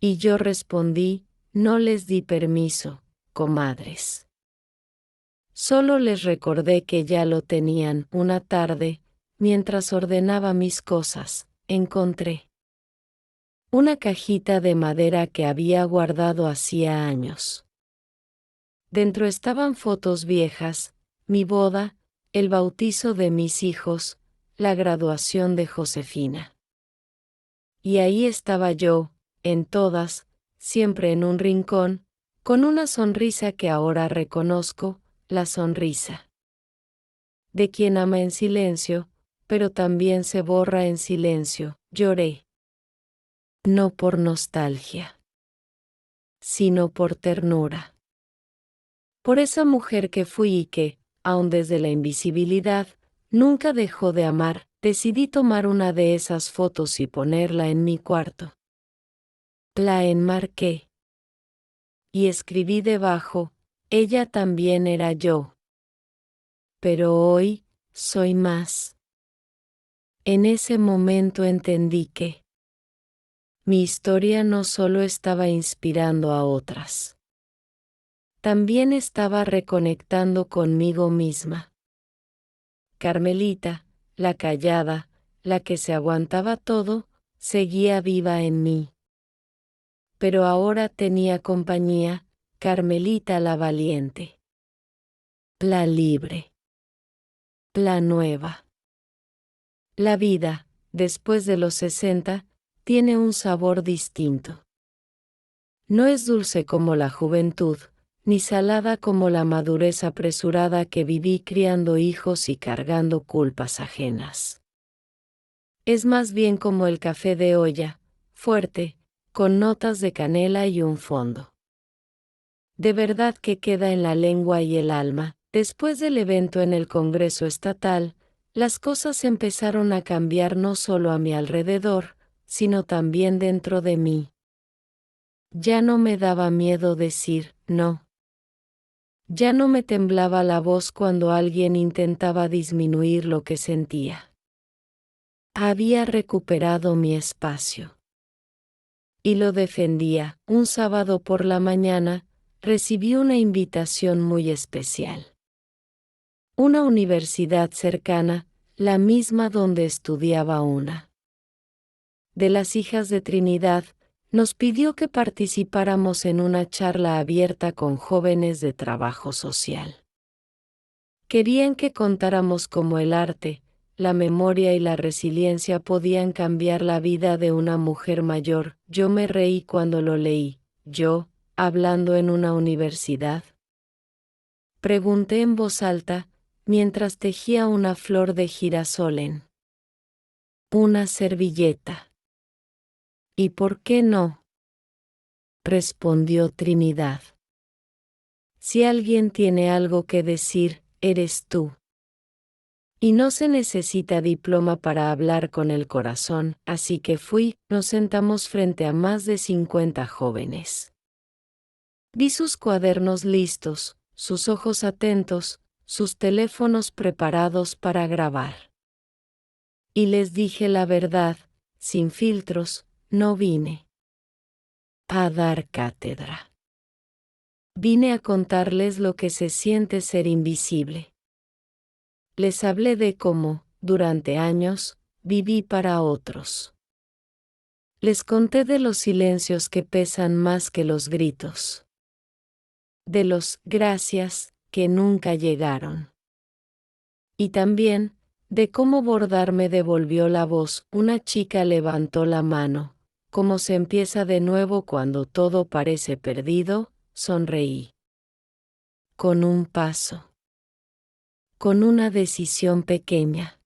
Y yo respondí, no les di permiso, comadres. Solo les recordé que ya lo tenían. Una tarde, mientras ordenaba mis cosas, encontré una cajita de madera que había guardado hacía años. Dentro estaban fotos viejas, mi boda, el bautizo de mis hijos, la graduación de Josefina. Y ahí estaba yo, en todas, siempre en un rincón, con una sonrisa que ahora reconozco, la sonrisa de quien ama en silencio, pero también se borra en silencio. Lloré. No por nostalgia, sino por ternura. Por esa mujer que fui y que, aun desde la invisibilidad, nunca dejó de amar. Decidí tomar una de esas fotos y ponerla en mi cuarto. La enmarqué. Y escribí debajo, ella también era yo. Pero hoy, soy más. En ese momento entendí que mi historia no solo estaba inspirando a otras. También estaba reconectando conmigo misma. Carmelita, la callada, la que se aguantaba todo, seguía viva en mí. Pero ahora tenía compañía, Carmelita la valiente. La libre. La nueva. La vida, después de los 60, tiene un sabor distinto. No es dulce como la juventud, ni salada como la madurez apresurada que viví criando hijos y cargando culpas ajenas. Es más bien como el café de olla, fuerte, con notas de canela y un fondo. De verdad que queda en la lengua y el alma. Después del evento en el Congreso Estatal, las cosas empezaron a cambiar no solo a mi alrededor, sino también dentro de mí. Ya no me daba miedo decir no. Ya no me temblaba la voz cuando alguien intentaba disminuir lo que sentía. Había recuperado mi espacio. Y lo defendía. Un sábado por la mañana, recibí una invitación muy especial. Una universidad cercana, la misma donde estudiaba una de las hijas de Trinidad, nos pidió que participáramos en una charla abierta con jóvenes de trabajo social. Querían que contáramos cómo el arte, la memoria y la resiliencia podían cambiar la vida de una mujer mayor. Yo me reí cuando lo leí. Yo, hablando en una universidad. Pregunté en voz alta, mientras tejía una flor de girasol en una servilleta. ¿Y por qué no?, respondió Trinidad. Si alguien tiene algo que decir, eres tú. Y no se necesita diploma para hablar con el corazón, así que nos sentamos frente a más de 50 jóvenes. Vi sus cuadernos listos, sus ojos atentos, sus teléfonos preparados para grabar. Y les dije la verdad, sin filtros, no vine a dar cátedra. Vine a contarles lo que se siente ser invisible. Les hablé de cómo, durante años, viví para otros. Les conté de los silencios que pesan más que los gritos. De los gracias que nunca llegaron. Y también, de cómo Bordar me devolvió la voz. Una chica levantó la mano. Cómo se empieza de nuevo cuando todo parece perdido, sonreí. Con un paso. Con una decisión pequeña.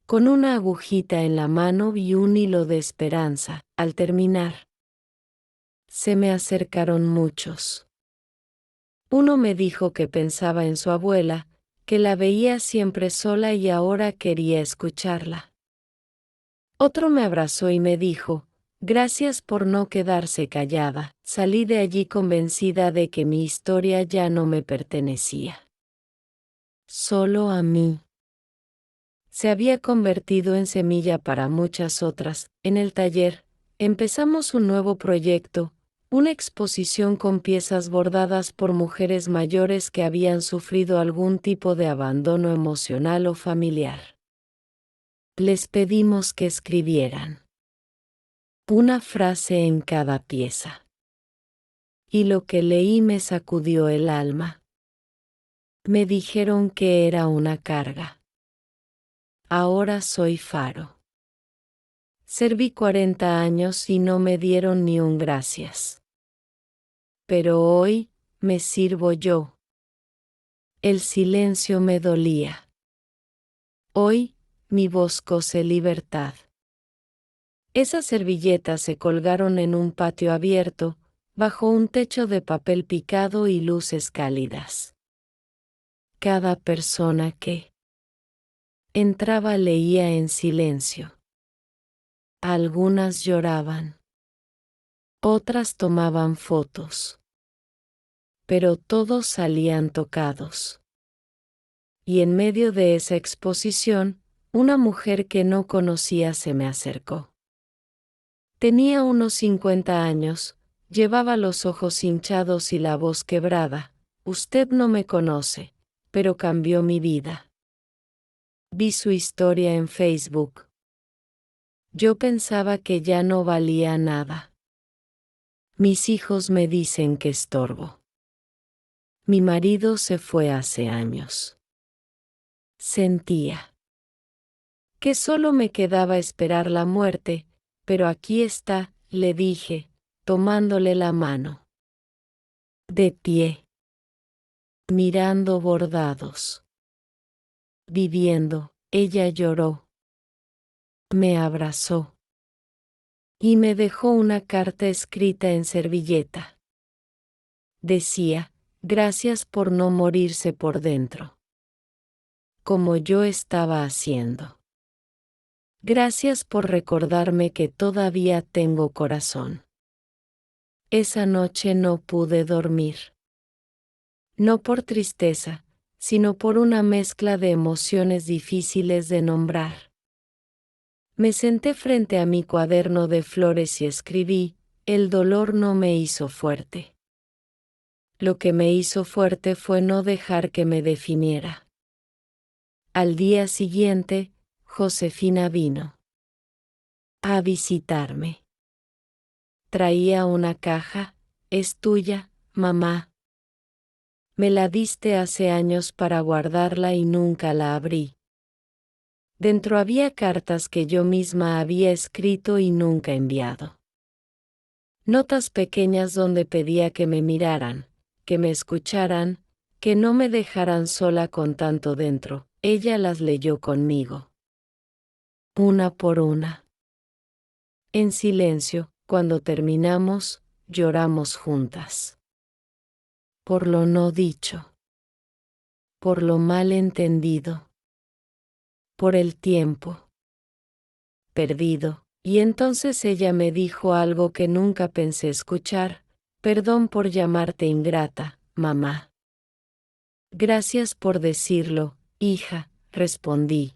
Con una agujita en la mano y un hilo de esperanza. Al terminar, se me acercaron muchos. Uno me dijo que pensaba en su abuela, que la veía siempre sola y ahora quería escucharla. Otro me abrazó y me dijo, gracias por no quedarse callada. Salí de allí convencida de que mi historia ya no me pertenecía. Solo a mí. Se había convertido en semilla para muchas otras. En el taller, empezamos un nuevo proyecto, una exposición con piezas bordadas por mujeres mayores que habían sufrido algún tipo de abandono emocional o familiar. Les pedimos que escribieran una frase en cada pieza. Y lo que leí me sacudió el alma. Me dijeron que era una carga. Ahora soy faro. Serví 40 años y no me dieron ni un gracias. Pero hoy, me sirvo yo. El silencio me dolía. Hoy, mi voz cose libertad. Esas servilletas se colgaron en un patio abierto, bajo un techo de papel picado y luces cálidas. Cada persona que entraba leía en silencio. Algunas lloraban. Otras tomaban fotos. Pero todos salían tocados. Y en medio de esa exposición, una mujer que no conocía se me acercó. Tenía unos 50 años, llevaba los ojos hinchados y la voz quebrada. Usted no me conoce, pero cambió mi vida. Vi su historia en Facebook. Yo pensaba que ya no valía nada. Mis hijos me dicen que estorbo. Mi marido se fue hace años. Sentía que solo me quedaba esperar la muerte, pero aquí está, le dije, tomándole la mano. De pie. Mirando bordados. Viviendo, ella lloró. Me abrazó. Y me dejó una carta escrita en servilleta. Decía, gracias por no morirse por dentro. Como yo estaba haciendo. Gracias por recordarme que todavía tengo corazón. Esa noche no pude dormir. No por tristeza, sino por una mezcla de emociones difíciles de nombrar. Me senté frente a mi cuaderno de flores y escribí, el dolor no me hizo fuerte. Lo que me hizo fuerte fue no dejar que me definiera. Al día siguiente, Josefina vino a visitarme. Traía una caja, es tuya, mamá. Me la diste hace años para guardarla y nunca la abrí. Dentro había cartas que yo misma había escrito y nunca enviado. Notas pequeñas donde pedía que me miraran, que me escucharan, que no me dejaran sola con tanto dentro. Ella las leyó conmigo. Una por una. En silencio, cuando terminamos, lloramos juntas. Por lo no dicho. Por lo mal entendido. Por el tiempo perdido. Y entonces ella me dijo algo que nunca pensé escuchar: perdón por llamarte ingrata, mamá. Gracias por decirlo, hija, respondí.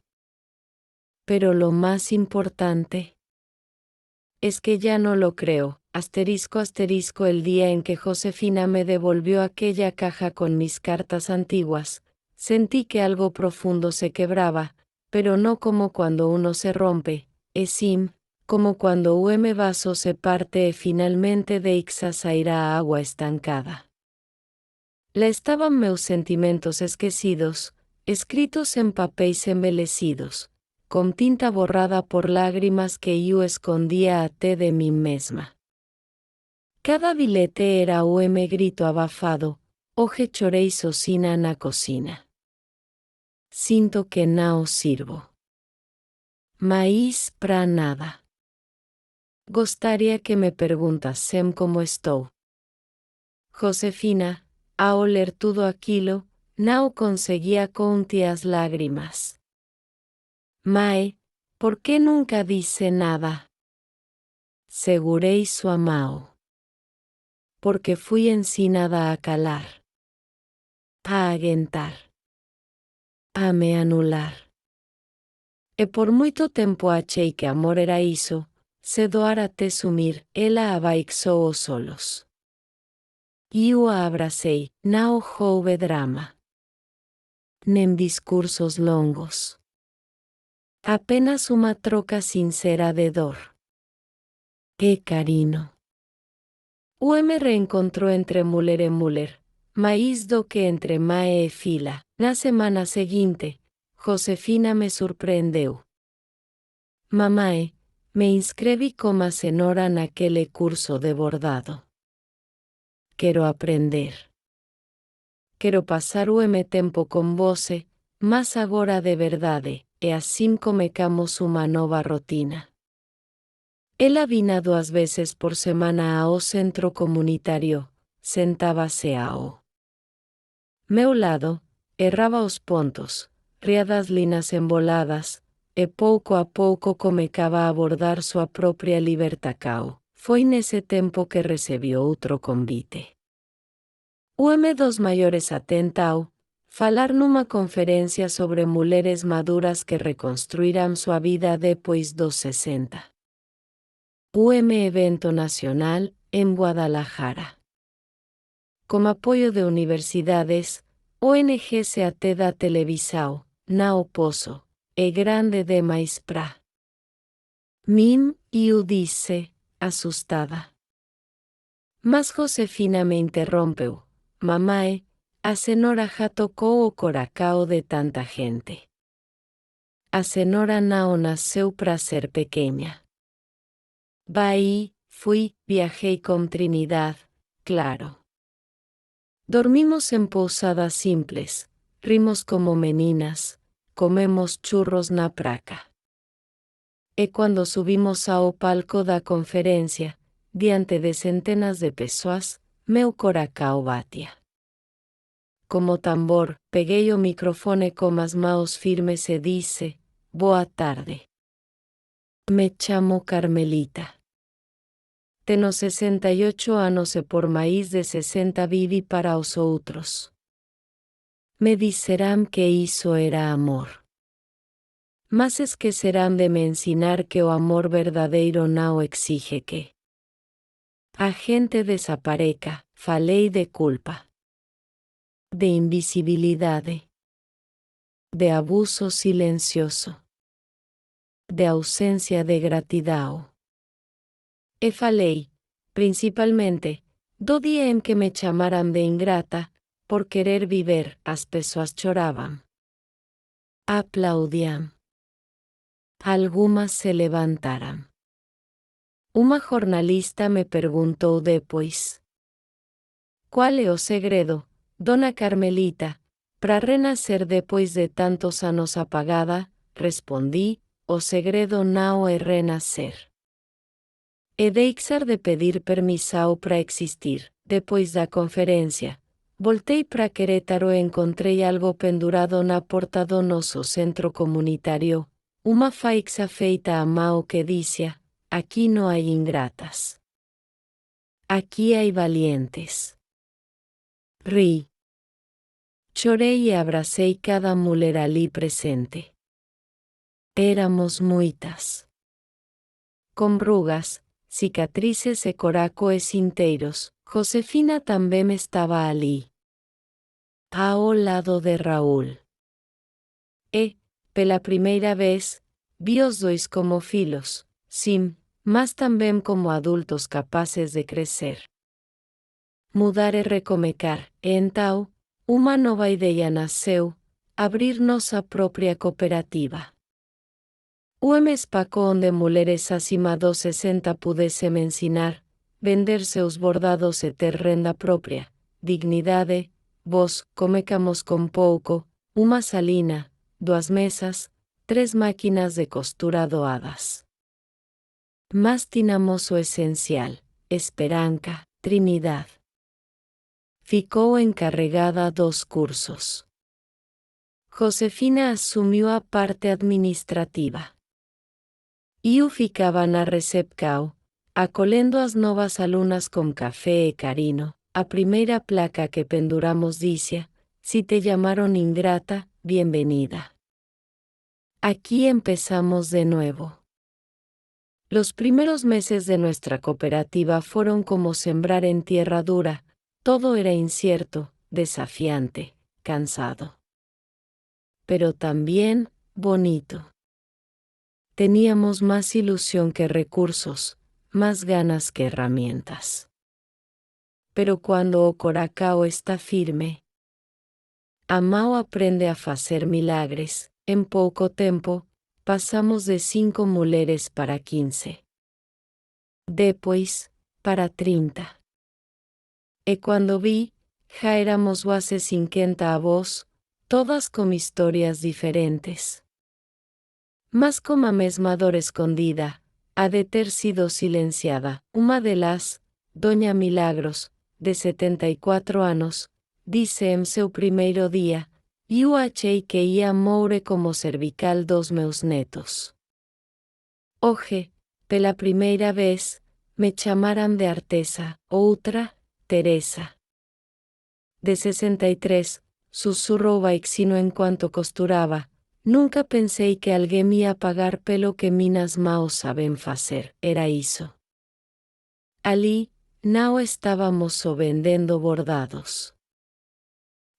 Pero lo más importante es que ya no lo creo. Asterisco asterisco. El día en que Josefina me devolvió aquella caja con mis cartas antiguas, sentí que algo profundo se quebraba, pero no como cuando uno se rompe, esim, como cuando un vaso se parte e finalmente deixas sair a agua estancada. La estaban meus sentimentos esquecidos, escritos en papéis embelecidos, con tinta borrada por lágrimas que yo escondía até de mí mesma. Cada bilhete era grito abafado: hoje chorei sozinha na cocina. Sinto que não sirvo mais pra nada. Gostaria que me perguntassem como estou. Josefina, ao ler tudo aquilo, não conseguia conter as lágrimas. Mae, ¿por qué nunca dice nada? Segurei sua mão. Porque fui ensinada a calar, a aguentar, a me anular. E por muito tempo achei que amor era isso, se doar até sumir. Ela abaixou os olhos. Eu a abracei, não houve drama. Nem discursos longos. Apenas uma troca sincera de dor. E carinho. Me reencontró entre Müller e Müller, mais do que entre Mae e Fila. Na semana seguinte, Josefina me surpreendeu. Mamae, me inscrevi como cenoura naquele curso de bordado. Quero aprender. Quero passar o tempo com você, mas agora de verdade, e assim comecamos uma nova rotina. Ela vinha 2 vezes por semana ao centro comunitario, sentábase ao meu lado, erraba os pontos, ría das linas emboladas, e pouco a pouco comecaba a abordar sua própria libertacao. Foi nesse tempo que recebiu outro convite. O dos maiores atentau, falar numa conferencia sobre mulheres maduras que reconstruirán sua vida depois dos 60. Evento nacional, en Guadalajara. Con apoyo de universidades, ONGs até da televisão, Nao Pozo, e grande demais pra mim, eu disse, assustada. Mas Josefina me interrompeu: Mamae, a cenoura já tocou o coracao de tanta gente. A cenoura não nasceu pra ser pequena. Vai, fui, viajei com Trinidad, claro. Dormimos en pousadas simples, rimos como meninas, comemos churros na praca. E quando subimos ao palco da conferencia, diante de centenas de pessoas, meu coracao batia. Como tambor, peguei o microfone com as mãos firmes e disse: Boa tarde. Me chamo Carmelita. Tenho 68 anos e por máis de 60 vivi para os outros. Me disserán que iso era amor. Mas esquecerán de me ensinar que o amor verdadeiro não exige que a gente desapareca. Falei de culpa, de invisibilidade, de abuso silencioso, de ausência de gratidão. E falei, principalmente, do dia em que me chamaram de ingrata, por querer viver. As pessoas choravam. Aplaudían. Algumas se levantaram. Uma jornalista me perguntou depois: qual é o segredo, Dona Carmelita, para renascer depois de tantos anos apagada? Respondi: o segredo não é renascer. É deixar de pedir permissão para existir. Depois da conferência, voltei para Querétaro e encontrei algo pendurado na porta do nosso centro comunitário, uma faixa feita à mão que dizia: aqui não há ingratas. Aqui há valientes. Ri. Chorei e abracei cada mulher ali presente. Éramos muitas. Com rugas, cicatrizes e coracoes inteiros, Josefina também estava ali. Ao lado de Raúl. E, pela primeira vez, vi os dois como filhos, sim, mas também como adultos capazes de crescer. Mudar e recomeçar, e então, uma nova ideia nasceu: abrir nossa própria cooperativa. Um espaço onde mulheres acima dos 60 pudessem ensinar, vender seus bordados e ter renda própria, dignidade, voz, comecamos com pouco, uma salina, 2 mesas, 3 máquinas de costura doadas. Mas tínhamos o essencial: esperança, Trinidad. Ficou encarregada dos cursos. Josefina assumiu a parte administrativa. Eu ficava na recepção, acolhendo as novas alunas com café e carinho. A primeira placa que penduramos dizia: si te llamaron ingrata, bienvenida. Aquí empezamos de nuevo. Los primeros meses de nuestra cooperativa fueron como sembrar en tierra dura. Todo era incierto, desafiante, cansado. Pero también bonito. Teníamos más ilusión que recursos, más ganas que herramientas. Pero cuando o coração está firme, a mão aprende a fazer milagres. En pouco tempo, passamos de 5 mulheres para 15. Depois, para 30. E quando vi, já éramos quase 50 avós, todas com histórias diferentes. Mas com a mesma dor escondida, ha de ter sido silenciada. Uma delas, Doña Milagros, de 74 anos, disse em seu primeiro dia: eu achei que ia morrer como cervical dos meus netos. Hoje, pela primeira vez, me chamaram de artesa. Outra, Teresa. De 63, sussurrou baixinho enquanto costurava: nunca pensei que alguém me ia pagar pelo que minhas mãos sabem fazer. Era isso. Ali, não estávamos só vendendo bordados.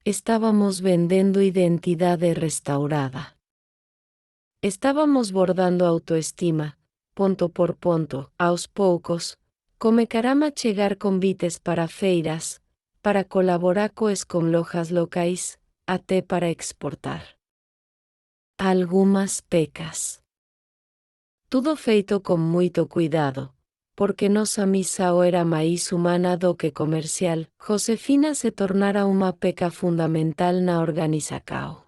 Estávamos vendendo identidade restaurada. Estávamos bordando autoestima, ponto por ponto, aos poucos, começaram a chegar convites para feiras, para colaborar com lojas locais, até para exportar. Algumas pecas. Tudo feito com muito cuidado, porque nossa missão era mais humana do que comercial. Josefina se tornara uma peca fundamental na organização.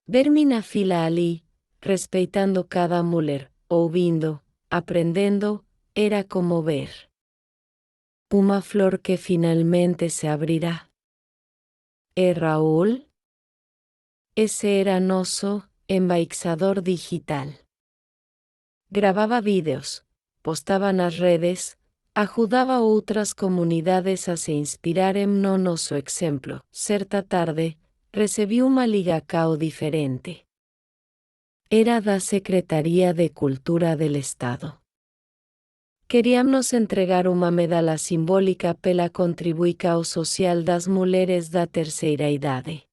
Ver-me na fila ali, respeitando cada mulher, ouvindo, aprendendo, era como ver uma flor que finalmente se abrirá. E Raúl? Ese era nosso embaixador digital. Gravava vídeos, postava nas redes, ajudava outras comunidades a se inspirarem no nosso exemplo. Certa tarde, recebi uma ligação diferente. Era da Secretaria de Cultura del Estado. Querían nos entregar uma medalha simbólica pela contribuição social das mulheres da terceira idade.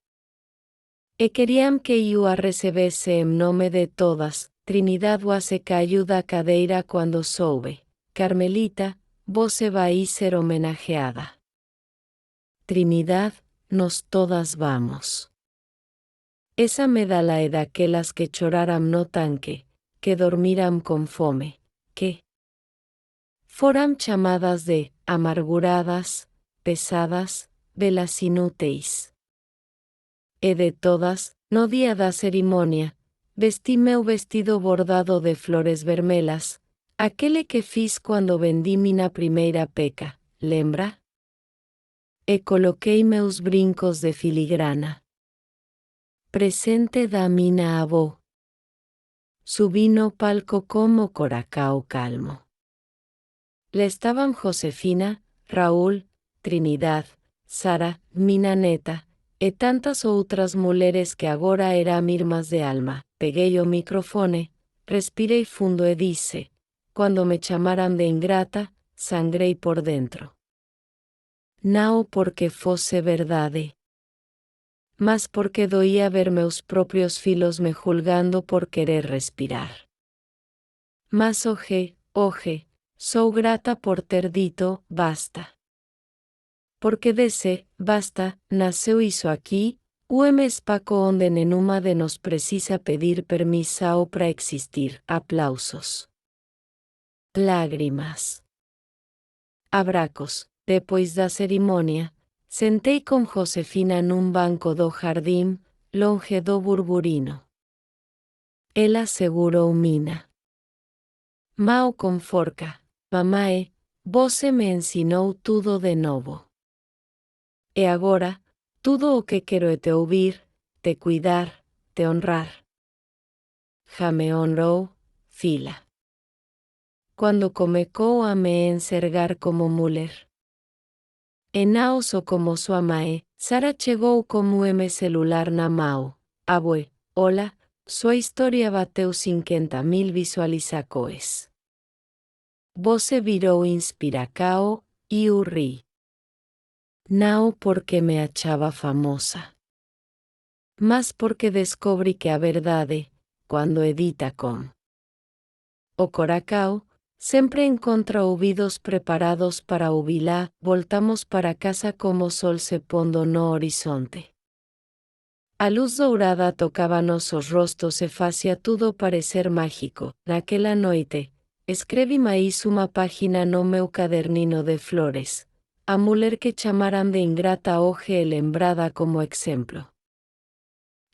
E querían que eu a recebesse em nome de todas. Trinidad se caiu da cadeira quando soube: Carmelita, você vai ser homenageada. Trinidad, nós todas vamos. Esa medalha é daquelas que choraram no tanque, que dormiram con fome, que foram chamadas de amarguradas, pesadas, velas inúteis. E de todas, no día da cerimónia, vestí meu vestido bordado de flores vermelas, aquele que fiz quando vendi mina primeira peca, lembra? E coloquei meus brincos de filigrana. Presente da mina avó. Subí no palco como coracao calmo. Le estaban Josefina, Raúl, Trinidad, Sara, mina neta, e tantas outras mulheres que agora eram irmãs de alma. Peguei o microfone, respirei fundo e disse, quando me chamaram de ingrata, sangrei por dentro. Não porque fosse verdade, mas porque doía ver meus próprios filos me julgando por querer respirar. Mas oje, sou grata por ter dito, basta. Porque desse, basta, nasceu isso aqui, o espaco onde nenhuma de nos precisa pedir permissão para existir. Aplausos. Lágrimas. Abracos. Depois da cerimônia, sentei com Josefina num banco do jardim, longe do burburino. Ela segurou mina mão com forca. Mamae, você me ensinou tudo de novo. E agora, tudo o que quero é te ouvir, te cuidar, te honrar. Já me honrou, fila. Quando comecou a me enxergar como mulher. E não só como sua mãe, Sara chegou como celular na mão. Abue, hola, sua história bateu 50.000 visualizações. Você virou inspiracao e eu ri. Não porque me achava famosa, mas porque descobri que a verdade, quando edita com o coracao, sempre encontra ouvidos preparados para ouvi-la. Voltamos para casa como sol se pondo no horizonte. A luz dourada tocava nossos rostos e fazia tudo parecer mágico. Naquela noite, escrevi mais uma página no meu caderninho de flores. A mulher que chamaram de ingrata hoje é lembrada como exemplo.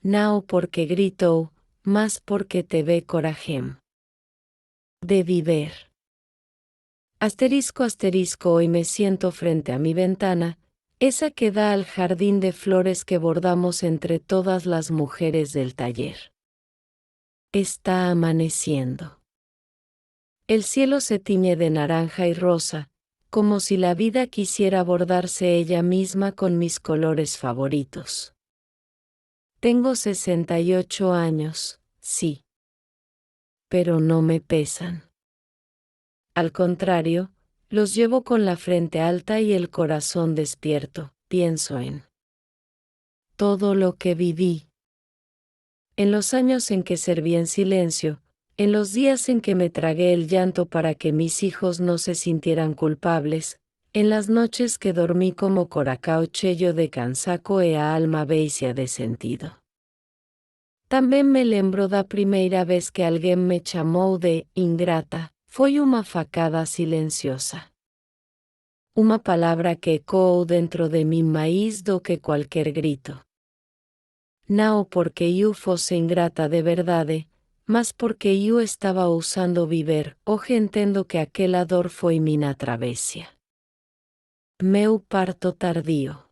Não porque gritou, mas porque teve coragem de viver. Asterisco asterisco, hoy me siento frente a mi ventana, esa que da al jardín de flores que bordamos entre todas las mujeres del taller. Está amaneciendo. El cielo se tiñe de naranja y rosa, como si la vida quisiera bordarse ella misma con mis colores favoritos. Tengo 68 años, sí. Pero no me pesan. Al contrario, los llevo con la frente alta y el corazón despierto. Pienso en todo lo que viví. En los años en que serví en silencio, en los días en que me tragué el llanto para que mis hijos no se sintieran culpables, en las noches que dormí como coracao cheio de cansaco e a alma veicia de sentido. También me lembro da primeira vez que alguien me chamou de ingrata. Foi uma facada silenciosa. Uma palavra que ecoou dentro de mim mais do que qualquer grito. Não porque eu fosse ingrata de verdade, mas porque eu estava ousando viver. Hoje entendo que aquela dor foi minha travessia. Meu parto tardio.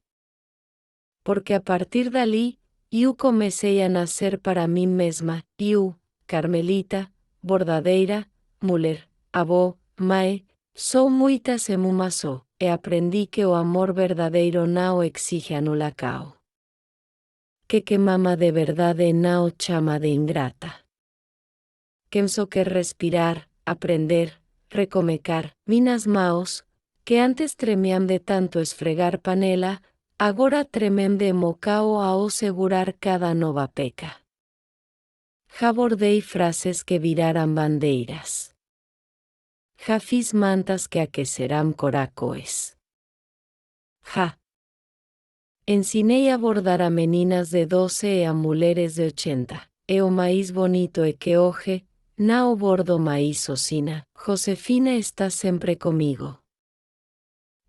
Porque a partir dali, eu comecei a nascer para mim mesma. Eu, Carmelita, bordadeira, mulher, avó, mãe, sou muitas e uma só, e aprendi que o amor verdadeiro não exige anulacao. Que mama de verdade não chama de ingrata. Quem só quer respirar, aprender, recomecar, minas maos, que antes tremiam de tanto esfregar panela, agora tremem de mocao ao segurar cada nova peca. Já bordei frases que viraram bandeiras. Já fiz mantas que aquecerão coracoes. Já ensinei a bordar a meninas de 12 e a mulheres de 80. E o mais bonito é que hoje, Nao bordo maíz ocina, Josefina está sempre comigo.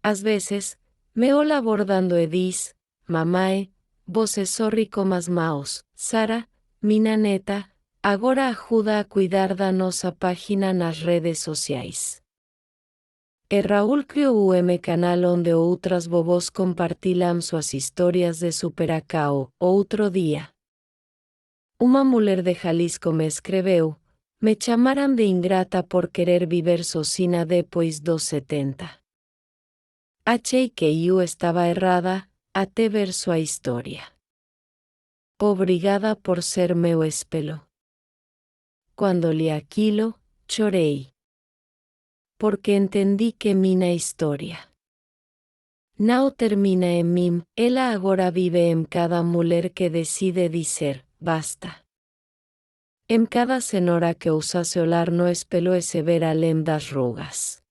Às vezes, me ola abordando e diz, mamae, você sorri comas maos, Sara, mina neta, agora ajuda a cuidar da nossa página nas redes sociais. E Raúl criou o canal onde outras bobos compartilham suas histórias de superacao. Outro dia, uma mulher de Jalisco me escreveu, me chamaram de ingrata por querer viver sozinha depois dos 70. Achei que eu estava errada, até ver sua história. Obrigada por ser meu espelho. Quando li aquilo, chorei. Porque entendi que minha história não termina em mim, ela agora vive em cada mulher que decide dizer, basta. Em cada senhora que ousa se olhar no espelho e se ver além das rugas.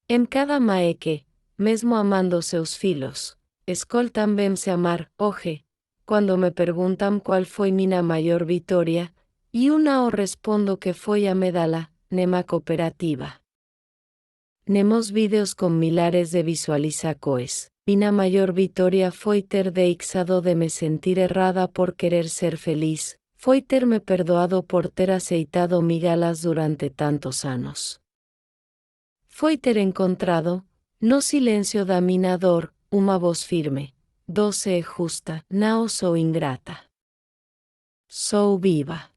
Em cada mãe que, mesmo amando seus filhos, escolhe também se amar. Hoje, quando me perguntam qual foi minha maior vitória, eu não respondo que foi a medalha, numa cooperativa. Nemos vídeos com milhares de visualizações. Minha maior vitória foi ter deixado de me sentir errada por querer ser feliz, foi ter me perdoado por ter aceitado migalhas durante tantos anos. Foi ter encontrado, no silêncio da minha dor, uma voz firme, doce e justa, não sou ingrata. Sou viva.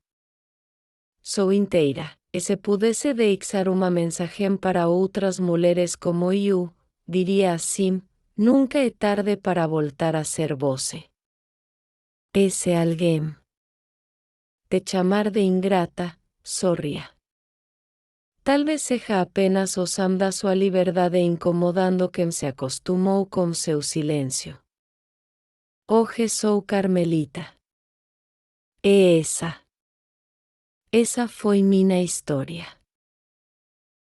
Sou inteira. E se pudesse deixar uma mensagem para outras mulheres como eu, diria assim, nunca é tarde para voltar a ser você. Esse alguém te chamar de ingrata, sorria. Talvez seja apenas usando a sua liberdade e incomodando quem se acostumou com seu silêncio. Hoje sou Carmelita. E essa foi minha história.